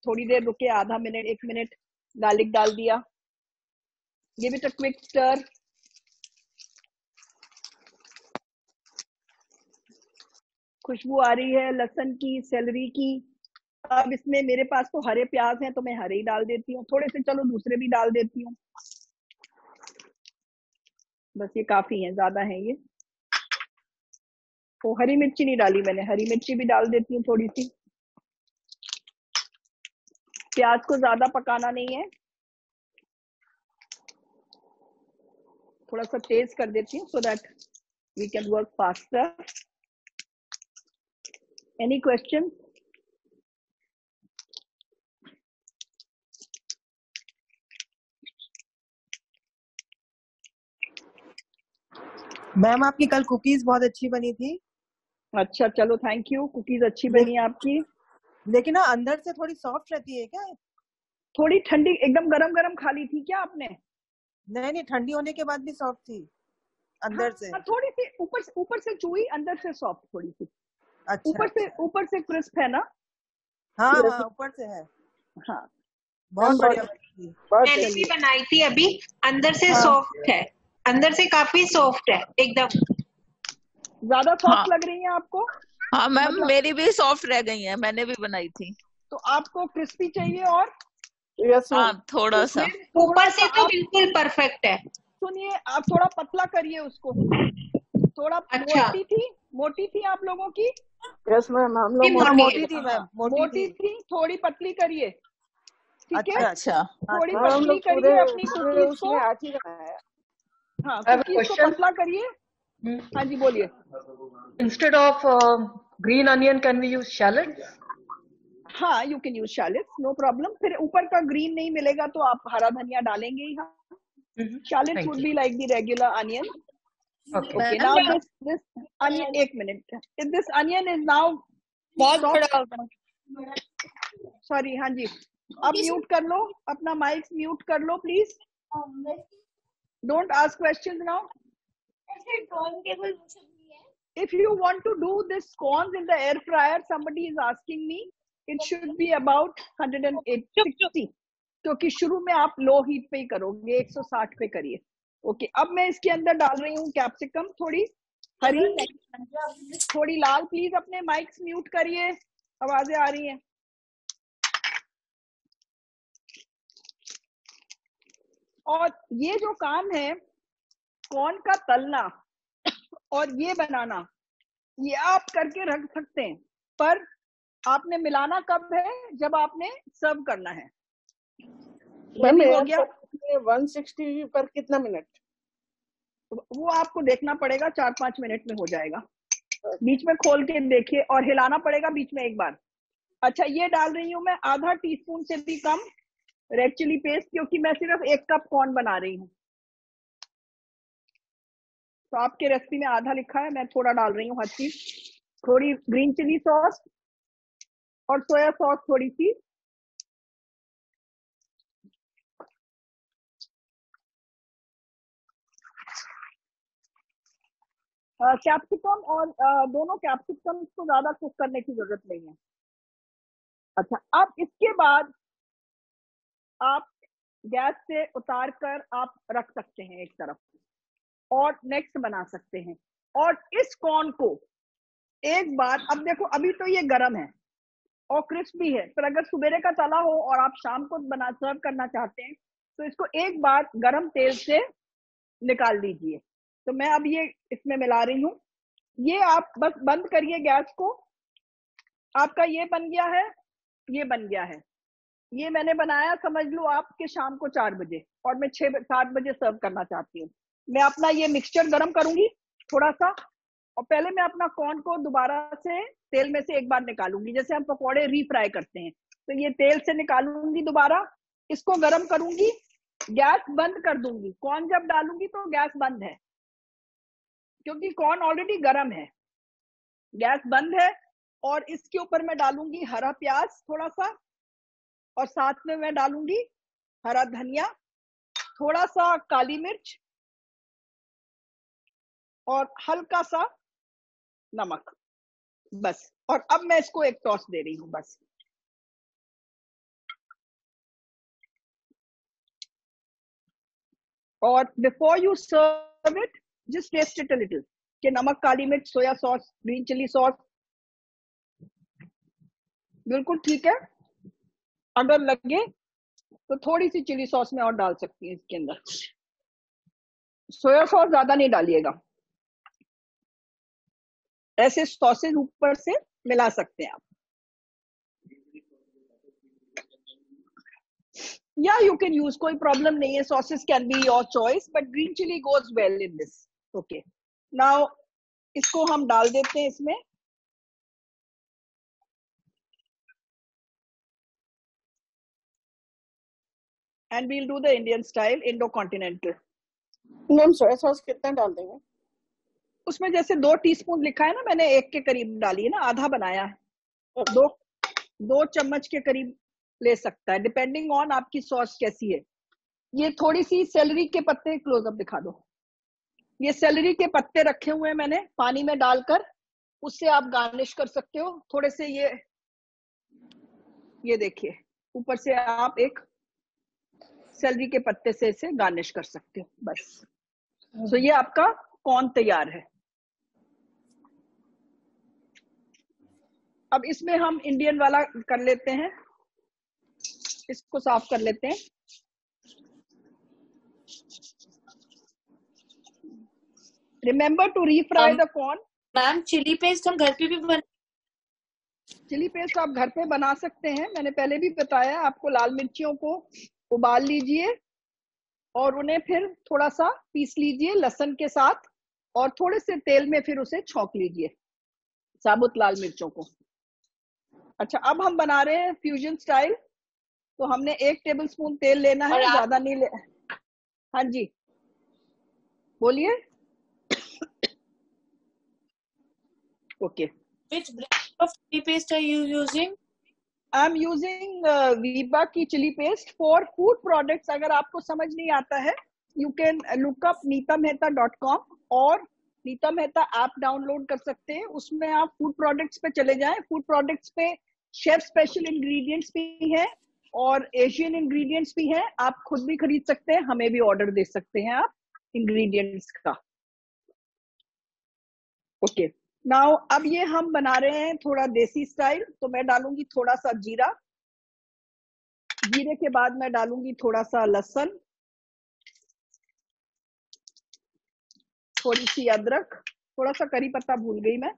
थोड़ी देर रुके, आधा मिनट 1 मिनट, गार्लिक डाल दिया, give it a quick stir। खुशबू आ रही है लहसुन की, सेलरी की। अब इसमें मेरे पास तो हरे प्याज हैं तो मैं हरे ही डाल देती हूँ, थोड़े से चलो दूसरे भी डाल देती हूँ, बस ये काफी है, ज्यादा है ये। तो हरी मिर्ची नहीं डाली मैंने, हरी मिर्ची भी डाल देती हूँ थोड़ी सी। प्याज को ज्यादा पकाना नहीं है, थोड़ा सा तेज कर देती हूँ so that we can work faster. Any question? Ma'am आपकी कल कुकीज बहुत अच्छी बनी थी। अच्छा चलो थैंक यू, कुकीज अच्छी बनी आपकी। लेकिन ना अंदर से थोड़ी सॉफ्ट रहती है क्या? थोड़ी ठंडी, एकदम गरम गरम खा ली थी क्या आपने? नहीं, ठंडी होने के बाद भी सॉफ्ट थी अंदर से। थोड़ी सी ऊपर से चूई, अंदर से सॉफ्ट थोड़ी सी। अच्छा, ऊपर से क्रिस्प है ना? हाँ ऊपर से है। हाँ बहुत बढ़िया बनी थी। मैंने भी बनाई थी अभी, अंदर से सॉफ्ट है, अंदर से काफी सॉफ्ट है एकदम। ज्यादा सॉफ्ट लग रही है आपको? हाँ मैम मेरी भी सॉफ्ट रह गई है, मैंने भी बनाई थी। तो आपको क्रिस्पी चाहिए और? हाँ थोड़ा सा। ऊपर से तो बिल्कुल परफेक्ट है। सुनिए आप थोड़ा पतला करिए उसको, थोड़ा। अच्छा। मोटी थी आप लोगों की? यस मैम, हम लोग मोटी थी मैम, मोटी थी, थोड़ी पतली करिए, ठीक है? अच्छा थोड़ी पतली करिए अपनी कुकीज को। हाँ कुकीज को पतला करिए। हाँ जी बोलिए। Instead of green onion, can we use shallots? हाँ you can use shallots, no problem. फिर ऊपर का ग्रीन नहीं मिलेगा तो आप हरा धनिया डालेंगे ही। हाँ shallots would be like the regular onion. Okay, now this onion, एक minute, this onion is now sorry, हाँ जी, अब म्यूट कर लो, अपना माइक म्यूट कर लो please. Don't ask questions now. If you want to do this scones in the air fryer, somebody is asking me, it should be about 160, क्योंकि शुरू में आप लो हीट पे ही करोगे, 160 पे करिए। ओके, अब मैं इसके अंदर डाल रही हूँ कैप्सिकम, थोड़ी हरी, थोड़ी लाल। प्लीज अपने माइक्स म्यूट करिए, आवाजें आ रही हैं। और ये जो काम है कॉर्न का तलना और ये बनाना, ये आप करके रख सकते हैं, पर आपने मिलाना कब है? जब आपने सर्व करना है। मैम हो गया 160 पर कितना मिनट? वो आपको देखना पड़ेगा, 4-5 मिनट में हो जाएगा। बीच में खोल के देखिए और हिलाना पड़ेगा बीच में एक बार। अच्छा ये डाल रही हूँ मैं आधा टीस्पून से भी कम रेड चिली पेस्ट, क्योंकि मैं सिर्फ 1 कप कॉर्न बना रही हूँ। तो आपके रेसिपी में आधा लिखा है, मैं थोड़ा डाल रही हूँ हर चीज। थोड़ी ग्रीन चिली सॉस और सोया सॉस थोड़ी सी, कैप्सिकम और दोनों कैप्सिकम को ज्यादा कुक करने की जरूरत नहीं है। अच्छा, अब इसके बाद आप गैस से उतार कर आप रख सकते हैं एक तरफ और नेक्स्ट बना सकते हैं। और इस कॉर्न को एक बार, अब देखो अभी तो ये गरम है और क्रिस्पी है, पर अगर सुबेरे का तला हो और आप शाम को बना सर्व करना चाहते हैं तो इसको एक बार गरम तेल से निकाल लीजिए। तो मैं अब ये इसमें मिला रही हूँ। ये आप बस बंद करिए गैस को। आपका ये बन गया है, ये बन गया है। ये मैंने बनाया समझ लो आपके शाम को 4 बजे, और मैं 6-7 बजे सर्व करना चाहती हूँ। मैं अपना ये मिक्सचर गरम करूंगी थोड़ा सा, और पहले मैं अपना कॉर्न को दोबारा से तेल में से एक बार निकालूंगी, जैसे हम पकौड़े रीफ्राई करते हैं। तो ये तेल से निकालूंगी दोबारा, इसको गरम करूंगी, गैस बंद कर दूंगी। कॉर्न जब डालूंगी तो गैस बंद है, क्योंकि कॉर्न ऑलरेडी गरम है। गैस बंद है, और इसके ऊपर मैं डालूंगी हरा प्याज थोड़ा सा, और साथ में मैं डालूंगी हरा धनिया, थोड़ा सा काली मिर्च और हल्का सा नमक, बस। और अब मैं इसको एक टॉस दे रही हूँ बस। और before you serve it just taste it a little कि नमक, काली मिर्च, soya sauce, green chilli sauce बिल्कुल ठीक है। अगर लगे तो थोड़ी सी चिली सॉस में और डाल सकती हैं इसके अंदर। सोया सॉस ज्यादा नहीं डालिएगा, ऐसे सॉसेज ऊपर से मिला सकते हैं आप। या यू कैन यूज, कोई प्रॉब्लम नहीं है, sauces can be your choice, but green chilli goes well in this. Okay, now इसको हम डाल देते हैं इसमें। And we'll do the Indian style, Indo continental. Ma'am soya sauce कितना डाल देंगे? उसमें जैसे 2 टीस्पून लिखा है ना, मैंने 1 के करीब डाली है ना, आधा बनाया है। 2 चम्मच के करीब ले सकता है, डिपेंडिंग ऑन आपकी सॉस कैसी है। ये थोड़ी सी सेलरी के पत्ते, क्लोजअप दिखा दो। ये सेलरी के पत्ते रखे हुए हैं मैंने पानी में डालकर, उससे आप गार्निश कर सकते हो। थोड़े से ये देखिए, ऊपर से आप एक सेलरी के पत्ते से इसे गार्निश कर सकते हो, बस। तो ये आपका कॉर्न तैयार है। अब इसमें हम इंडियन वाला कर लेते हैं, इसको साफ कर लेते हैं। Remember to refry the corn. Ma'am chili paste हम घर पे भी चिली पेस्ट आप घर पे बना सकते हैं, मैंने पहले भी बताया आपको। लाल मिर्चियों को उबाल लीजिए और उन्हें फिर थोड़ा सा पीस लीजिए लहसुन के साथ, और थोड़े से तेल में फिर उसे छौंक लीजिए, साबुत लाल मिर्चों को। अच्छा, अब हम बना रहे हैं फ्यूजन स्टाइल। तो हमने 1 टेबलस्पून तेल लेना है, ज्यादा नहीं ले। हाँ जी बोलिए। Okay, which brand of chili paste are you using? I am using Veeba की chili paste for food products. अगर आपको समझ नहीं आता है, you can look up neetamehta.com, और नीता मेहता ऐप डाउनलोड कर सकते हैं। उसमें आप फूड प्रोडक्ट्स पे चले जाएं। फूड प्रोडक्ट्स पे शेफ स्पेशल इंग्रेडिएंट्स भी हैं और एशियन इंग्रेडिएंट्स भी हैं। आप खुद भी खरीद सकते हैं, हमें भी ऑर्डर दे सकते हैं आप इंग्रेडिएंट्स का। ओके, नाउ अब ये हम बना रहे हैं थोड़ा देसी स्टाइल। तो मैं डालूंगी थोड़ा सा जीरा, जीरे के बाद मैं डालूंगी थोड़ा सा लहसुन, थोड़ी सी अदरक, थोड़ा सा करी पत्ता भूल गई मैं,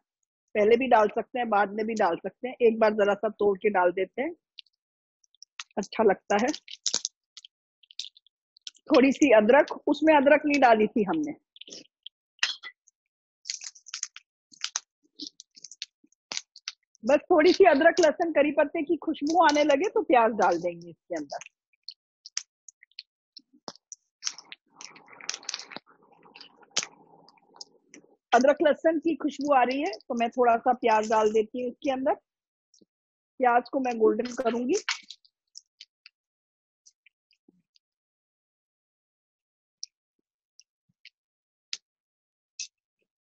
पहले भी डाल सकते हैं बाद में भी डाल सकते हैं, एक बार जरा सा तोड़ के डाल देते हैं, अच्छा लगता है। थोड़ी सी अदरक, उसमें अदरक नहीं डाली थी हमने। बस थोड़ी सी अदरक लहसुन करी पत्ते की खुशबू आने लगे तो प्याज डाल देंगे इसके अंदर। अदरक लहसुन की खुशबू आ रही है तो मैं थोड़ा सा प्याज डाल देती हूँ इसके अंदर। प्याज को मैं गोल्डन करूंगी।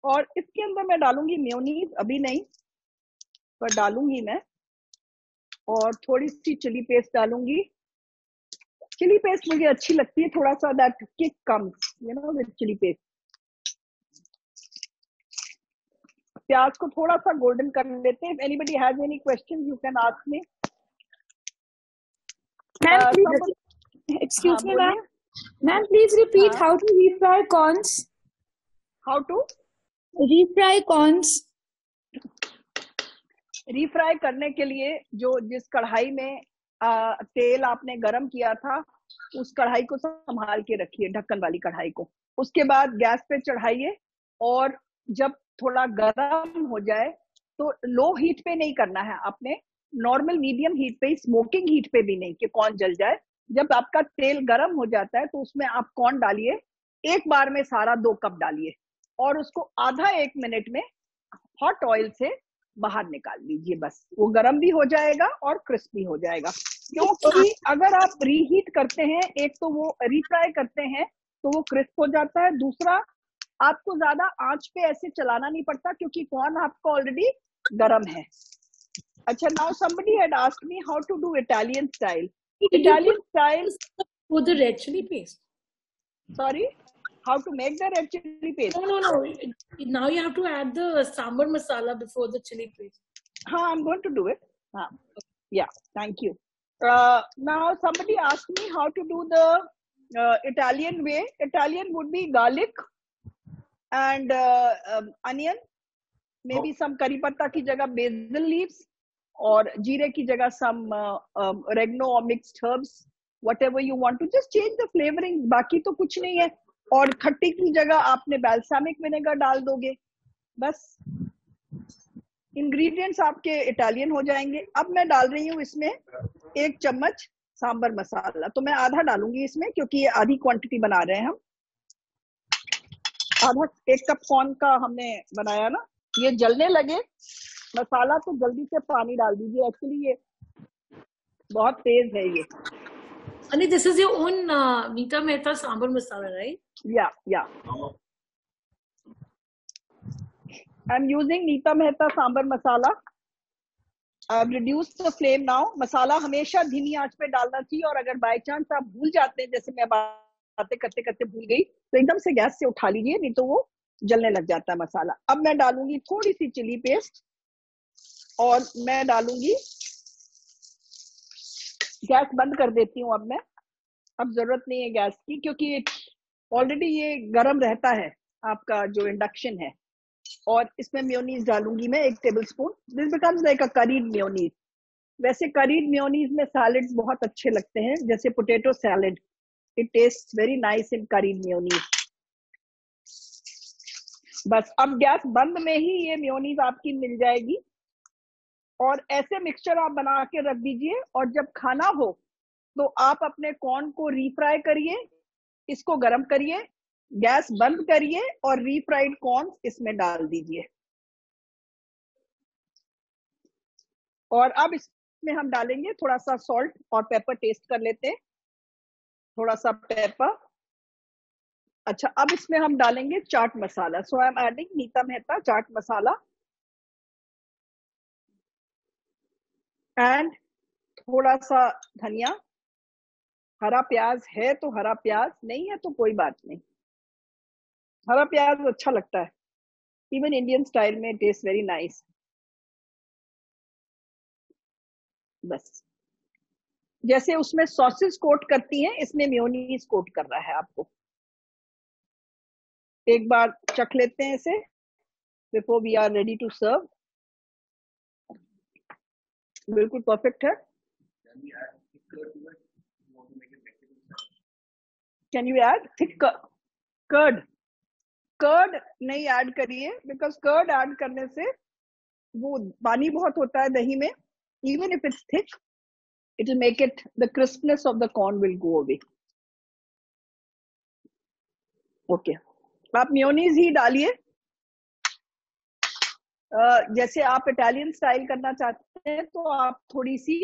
और इसके अंदर मैं डालूंगी मेयोनीज, अभी नहीं पर डालूंगी मैं, और थोड़ी सी चिली पेस्ट डालूंगी। चिली पेस्ट मुझे अच्छी लगती है, थोड़ा सा that kick comes you know with chilli paste. प्याज को थोड़ा सा गोल्डन कर लेते हैं। Anybody has any question you can ask me. Ma'am, excuse me, ma'am. Ma'am, please repeat how to refry corns. How to Refry corns. Refry करने के लिए जिस कढ़ाई में तेल आपने गरम किया था, उस कढ़ाई को संभाल के रखिए, ढक्कन वाली कढ़ाई को। उसके बाद गैस पे चढ़ाइए, और जब थोड़ा गरम हो जाए तो लो हीट पे नहीं करना है आपने, नॉर्मल मीडियम हीट पे, स्मोकिंग हीट पे भी नहीं कि कॉर्न जल जाए। जब आपका तेल गरम हो जाता है तो उसमें आप कॉर्न डालिए, एक बार में सारा 2 कप डालिए, और उसको आधा 1 मिनट में हॉट ऑयल से बाहर निकाल लीजिए। बस वो गरम भी हो जाएगा और क्रिस्पी हो जाएगा। क्योंकि अगर आप रीहीट करते हैं, एक तो वो रीफ्राई करते हैं तो वो क्रिस्प हो जाता है, दूसरा आपको ज्यादा आंच पे ऐसे चलाना नहीं पड़ता क्योंकि कॉर्न आपका ऑलरेडी गरम है। अच्छा, now somebody had asked me how to do Italian style. Italian style. For the red chili paste. Sorry, how to make the red chili paste? No. Now you have to add the sambar masala before the chili paste. I'm going to do it. Yeah, thank you. Now somebody asked me how to do the Italian way. Italian would be garlic and onion, maybe some curry patta की जगह basil leaves, और जीरे की जगह some oregano or mixed herbs, whatever you want to, just change the flavoring, बाकी तो कुछ नहीं है। और खट्टी की जगह आपने balsamic vinegar डाल दोगे, बस इंग्रेडिएंट्स आपके इटालियन हो जाएंगे। अब मैं डाल रही हूँ इसमें 1 चम्मच सांबर मसाला, तो मैं आधा डालूंगी इसमें क्योंकि ये आधी क्वांटिटी बना रहे हैं हम। आधा 1 कप कॉर्न का हमने बनाया ना। ये जलने लगे मसाला तो जल्दी से पानी डाल दीजिए, एक्चुअली ये बहुत तेज है ये। Ani, this is your own Nita Mehta sambar masala, right? Yeah. I'm using Nita Mehta sambar masala. I've reduced the flame now. मसाला हमेशा धीमी आंच पे डालना चाहिए, और अगर बाय चांस आप भूल जाते हैं, जैसे मैं बातें करते करते भूल गई, तो एकदम से गैस से उठा लीजिए, नहीं तो वो जलने लग जाता है मसाला। अब मैं डालूंगी थोड़ी सी चिली पेस्ट, और मैं डालूंगी, गैस बंद कर देती हूँ अब जरूरत नहीं है गैस की, क्योंकि ऑलरेडी ये गरम रहता है आपका जो इंडक्शन है। और इसमें मेयोनीज डालूंगी मैं 1 tablespoon. This becomes like a curried mayonnaise. वैसे करीड मेयोनीज में सैलेड्स बहुत अच्छे लगते हैं, जैसे potato salad, it tastes very nice in curried mayonnaise. बस अब गैस बंद में ही ये मेयोनीज आपकी मिल जाएगी, और ऐसे मिक्सचर आप बना के रख दीजिए, और जब खाना हो तो आप अपने कॉर्न को रीफ्राई करिए, इसको गरम करिए, गैस बंद करिए, और रीफ्राइड कॉर्न इसमें डाल दीजिए। और अब इसमें हम डालेंगे थोड़ा सा सॉल्ट और पेपर, टेस्ट कर लेते हैं, थोड़ा सा पेपर। अच्छा, अब इसमें हम डालेंगे chaat masala. So I am adding Nita Mehta chaat masala, and थोड़ा सा धनिया। हरा प्याज है तो हरा प्याज, नहीं है तो कोई बात नहीं, हरा प्याज अच्छा लगता है, इवन इंडियन स्टाइल में टेस्ट वेरी नाइस। बस जैसे उसमें सॉसेस कोट करती हैं, इसमें मेयोनीज कोट कर रहा है आपको। एक बार चख लेते हैं इसे before we are ready to serve. बिल्कुल परफेक्ट है। Can you add thick curd? Curd नहीं ऐड करिए, बिकॉज कर्ड ऐड करने से वो पानी बहुत होता है दही में, even if it's thick it will make it, the crispness of the corn will go away. Okay, आप मेयोनीज ही डालिए। जैसे आप इटालियन स्टाइल करना चाहते हैं तो आप थोड़ी सी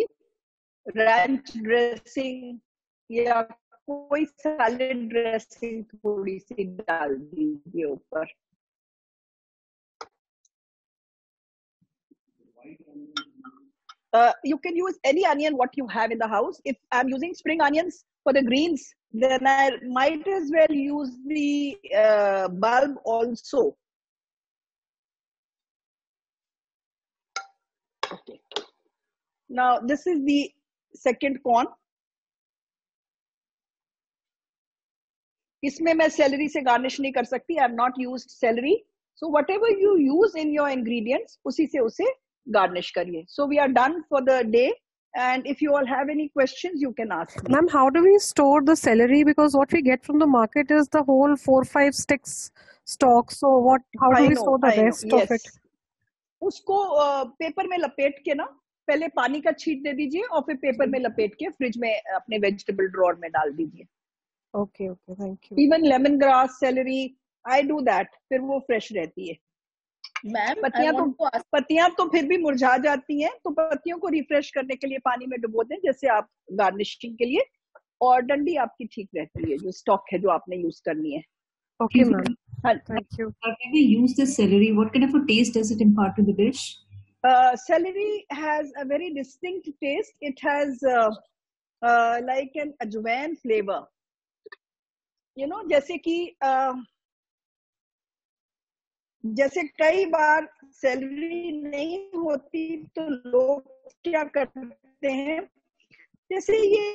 रैंच ड्रेसिंग या कोई सैलेड ड्रेसिंग थोड़ी सी डाल दीजिए ऊपर। You can use any onion what you have in the house. If I'm using spring onions for the greens, then I might as well use the bulb also. Okay. Now this is the second corn. इसमें मैं celery से garnish नहीं कर सकती. I have not used celery. So whatever you use in your ingredients, उसी से उसे garnish करिए. So we are done for the day. And if you all have any questions, you can ask me. Ma'am, how do we store the celery? Because what we get from the market is the whole 4-5 sticks stock. So how do we store the rest of it? उसको पेपर में लपेट के ना पहले पानी का छींट दे दीजिए और फिर पेपर में लपेट के फ्रिज में अपने वेजिटेबल ड्रॉअर में डाल दीजिए. Okay, thank you. Even lemon grass, celery, I do that. फिर वो फ्रेश रहती है. मैम पत्तियां तो फिर भी मुरझा जाती हैं, तो पत्तियों को रिफ्रेश करने के लिए पानी में डुबो दें, जैसे आप गार्निशिंग के लिए, और डंडी आपकी ठीक रहती है जो स्टॉक है जो आपने यूज करनी है. Okay, ma'am. Thank you. When we use the celery, what kind of a taste does it impart to the dish? Celery has a very distinct taste. It has like an ajwain flavor. You know, जैसे कि जैसे कई बार सैलरी नहीं होती तो लोग क्या करते हैं, जैसे ये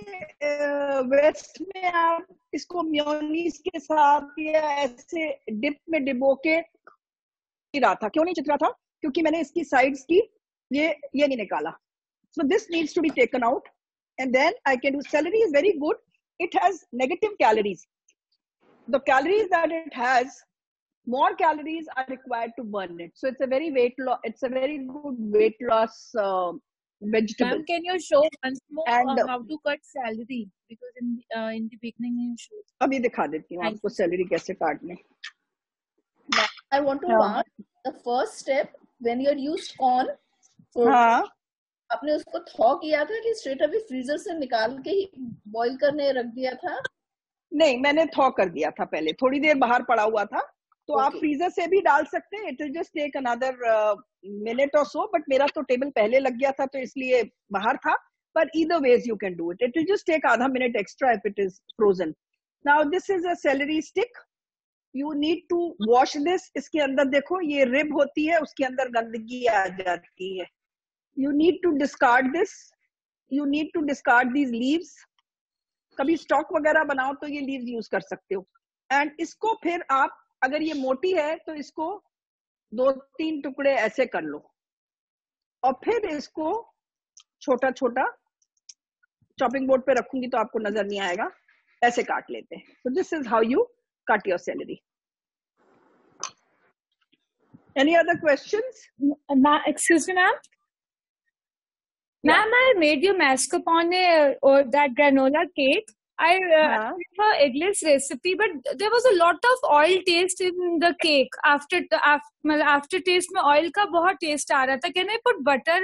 वेस्ट में आप इसको मेयोनीज के साथ या ऐसे डिप में डिबो के रहा था. क्यों नहीं चितरा था? क्योंकि मैंने इसकी साइड्स की ये नहीं निकाला. So this needs to be taken out, and then I can do. Celery is very good. It has negative calories. The calories that it has, more calories are required to burn it. So it's a very it's a very good weight loss vegetable. Ma'am, can you show once more And how to cut celery? Because in the beginning you showed. अभी दिखा देती हूँ आपको celery कैसे काटने. I want to ask the first step when you used corn. हाँ. आपने उसको थॉ किया था कि स्ट्रेट अभी फ्रीजर से निकाल के ही बॉईल करने रख दिया था? नहीं, मैंने थॉ कर दिया था पहले, थोड़ी देर बाहर पड़ा हुआ था, तो आप फ्रीजर से भी डाल सकते हैं. It will just take another minute और सो, बट मेरा तो टेबल पहले लग गया था तो इसलिए बाहर था. But either ways you can do it. It will just take आधा minute extra if it is frozen. Now this is a celery stick. You need to wash this. इसके अंदर देखो ये रिब होती है, उसके अंदर गंदगी आ जाती है. You need to discard this. You need to discard these leaves. कभी स्टॉक वगैरह बनाओ तो ये लीव्स यूज कर सकते हो. एंड इसको फिर आप अगर ये मोटी है तो इसको 2-3 टुकड़े ऐसे कर लो और फिर इसको छोटा छोटा चॉपिंग बोर्ड पे रखूंगी तो आपको नजर नहीं आएगा, ऐसे काट लेते हैं. So this is how you cut your salary. Any other questions? Excuse me, ma'am. Ma'am, I made you mascarpone or that granola cake. I have an eggless recipe, but there was a lot of oil taste in the cake. After taste में oil का बहुत taste आ रहा था. Can I put butter?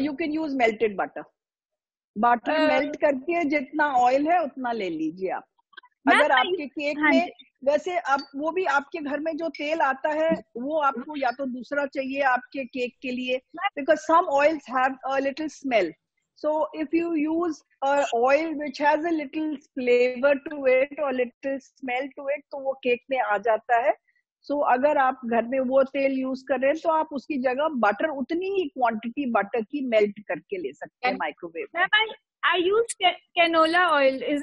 You can use melted butter. Butter melt करके जितना oil है उतना ले लीजिए आप. अगर आपके केक में वैसे अब वो भी आपके घर में जो तेल आता है वो आपको या तो दूसरा चाहिए आपके केक के लिए, because some oils have a little smell. So if you use a oil which has a little flavor to it or little smell to it, तो वो केक में आ जाता है. So अगर आप घर में वो तेल यूज कर रहे हैं तो आप उसकी जगह बटर उतनी ही क्वांटिटी बटर की मेल्ट करके ले सकते हैं माइक्रोवेव में. I use canola oil. Is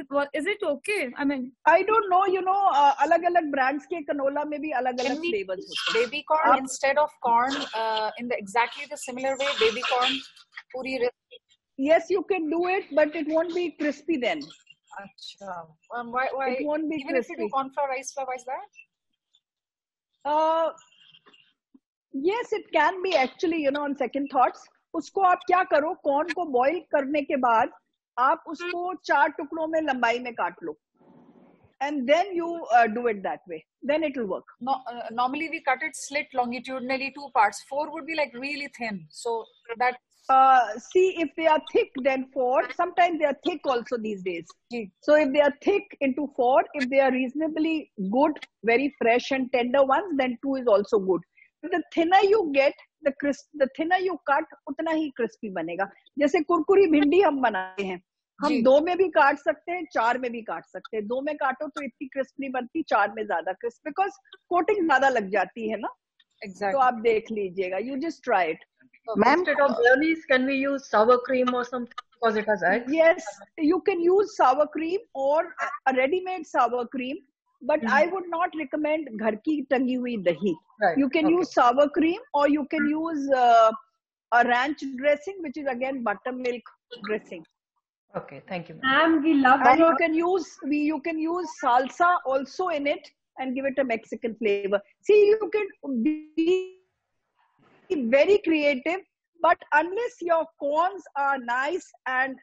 it okay? I mean, I don't know. You know, अलग-अलग brands के canola में भी अलग-अलग flavors होते हैं. Baby corn instead of corn in the exactly the similar way. Baby corn पूरी recipe. Yes, you can do it, but it won't be crispy then. अच्छा. Why? It won't be even crispy. if you do corn flour, rice flour, why is that? Yes, it can be actually. You know, on second thoughts, उसको आप क्या करो, corn को boil करने के बाद आप उसको 4 टुकड़ों में लंबाई में काट लो, and then you do it that way. Then it will work. No, normally we cut it slit longitudinally 2 parts. 4 would be like really thin. So that. See, if they are thick, then 4. Sometimes they are thick also these days. So if they are thick, into 4. If they are reasonably good, very fresh and tender ones, then 2 is also good. the thinner you get, the thinner you cut, उतना ही crispy बनेगा. जैसे कुरकुरी भिंडी हम बनाते हैं, हम 2 में भी काट सकते हैं, 4 में भी काट सकते हैं. 2 में काटो तो इतनी क्रिस्पी बनती, 4 में ज्यादा क्रिस्प, बिकॉज कोटिंग ज्यादा लग जाती है ना. Exactly. तो आप देख लीजिएगा. You just try it. Ma'am, instead of brownies, can we use sour cream or something because it has eggs? Yes, you can use sour cream or a ready-made sour cream, but I would not recommend घर की टंगी हुई दही. Right. You can use sour cream or you can use a ranch dressing, which is again buttermilk dressing. Okay, thank you. Ma'am, we love And your... you can use salsa also in it and give it a Mexican flavor. See, you can be very creative, but unless your corns are nice and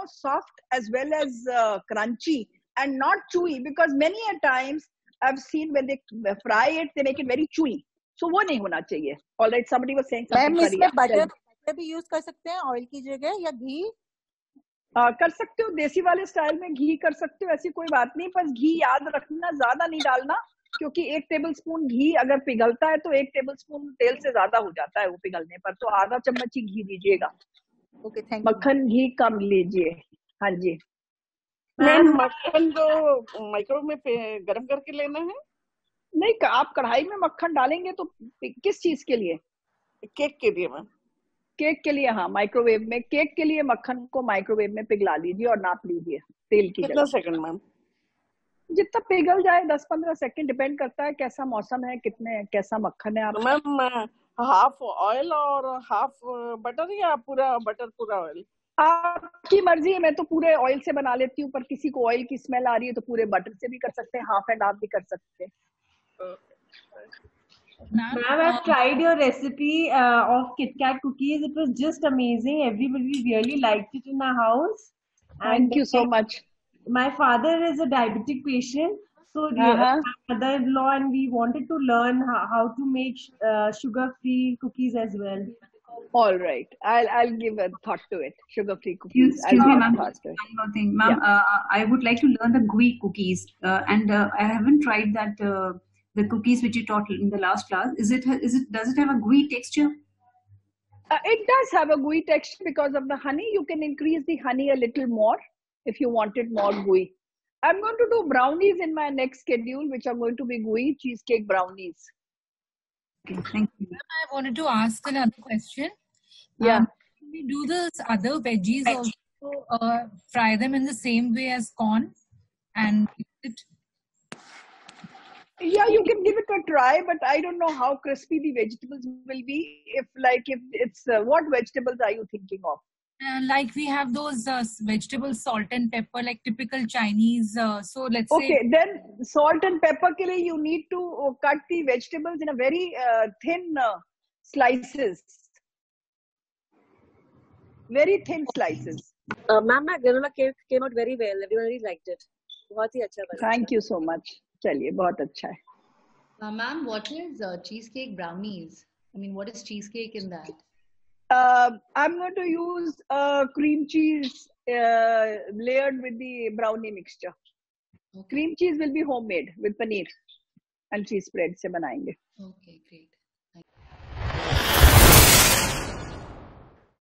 soft as well as crunchy and not chewy, because many a times I've seen when they fry it, they make it very chewy. So वो नहीं होना चाहिए. All right, somebody was saying something. Ma'am इसमें बटर भी यूज कर सकते हैं ऑयल की जगह, या घी? कर सकते हो, देसी वाले स्टाइल में घी कर सकते हो, ऐसी कोई बात नहीं. बस घी याद रखना ज्यादा नहीं डालना, क्योंकि 1 टेबलस्पून घी अगर पिघलता है तो 1 टेबलस्पून तेल से ज्यादा हो जाता है वो पिघलने पर. तो आधा चम्मच ही घी दीजिएगा. Okay, thank you. मक्खन घी कम लीजिए. हाँ जी. मैम मक्खन जो माइक्रोवेव में गरम करके लेना है? नहीं, आप कढ़ाई में मक्खन डालेंगे तो किस चीज के लिए? केक के लिए मैम. केक के लिए, हाँ, माइक्रोवेव में. केक के लिए मक्खन को माइक्रोवेव में पिघला लीजिए और नाप लीजिए तेल की. कितना सेकंड मैम? जितना पिघल जाए, 10-15 सेकंड, डिपेंड करता है कैसा मौसम है, कैसा मक्खन है. आप मैम हाफ ऑयल और हाफ बटर या पूरा बटर पूरा ऑयल? आपकी मर्जी है. मैं तो पूरे ऑयल से बना लेती हूँ, पर किसी को ऑयल की स्मेल आ रही है तो पूरे बटर से भी कर सकते हैं, हाफ एंड हाफ भी कर सकते हैं. Ma'am, I've tried your recipe of Kit Kat cookies. It was just amazing. Everybody really liked it in my house. Thank you so much. My father is a diabetic patient, so my mother-in-law and we wanted to learn how to make sugar-free cookies as well. All right, I'll give a thought to it. Sugar-free cookies. Excuse me, ma'am. One more thing, ma'am. I would like to learn the gooey cookies, and I haven't tried that. The cookies which you taught in the last class, does it have a gooey texture? It does have a gooey texture because of the honey. You can increase the honey a little more if you want it more gooey. I'm going to do brownies in my next schedule, which are going to be gooey cheesecake brownies. Okay, thank you. I wanted to ask another question. Yeah. Can we do this other veggies also, fry them in the same way as corn and eat it? Yeah, you can give it a try, but I don't know how crispy the vegetables will be. If it's what vegetables are you thinking of? Like we have those vegetables, salt and pepper, like typical Chinese. So let's say. Okay, then salt and pepper ke liye you need to cut the vegetables in a very thin slices. Very thin slices. Ma'am, my granola cake came out very well. Everybody liked it. बहुत ही अच्छा बना. Thank you so much. चलिए, बहुत अच्छा है. Ma'am, what is cheesecake brownies? I mean, what is cheesecake in that? I'm going to use cream cheese layered with the brownie mixture. Okay. Cream cheese will be homemade with paneer and cheese spread से बनाएंगे. Okay, great.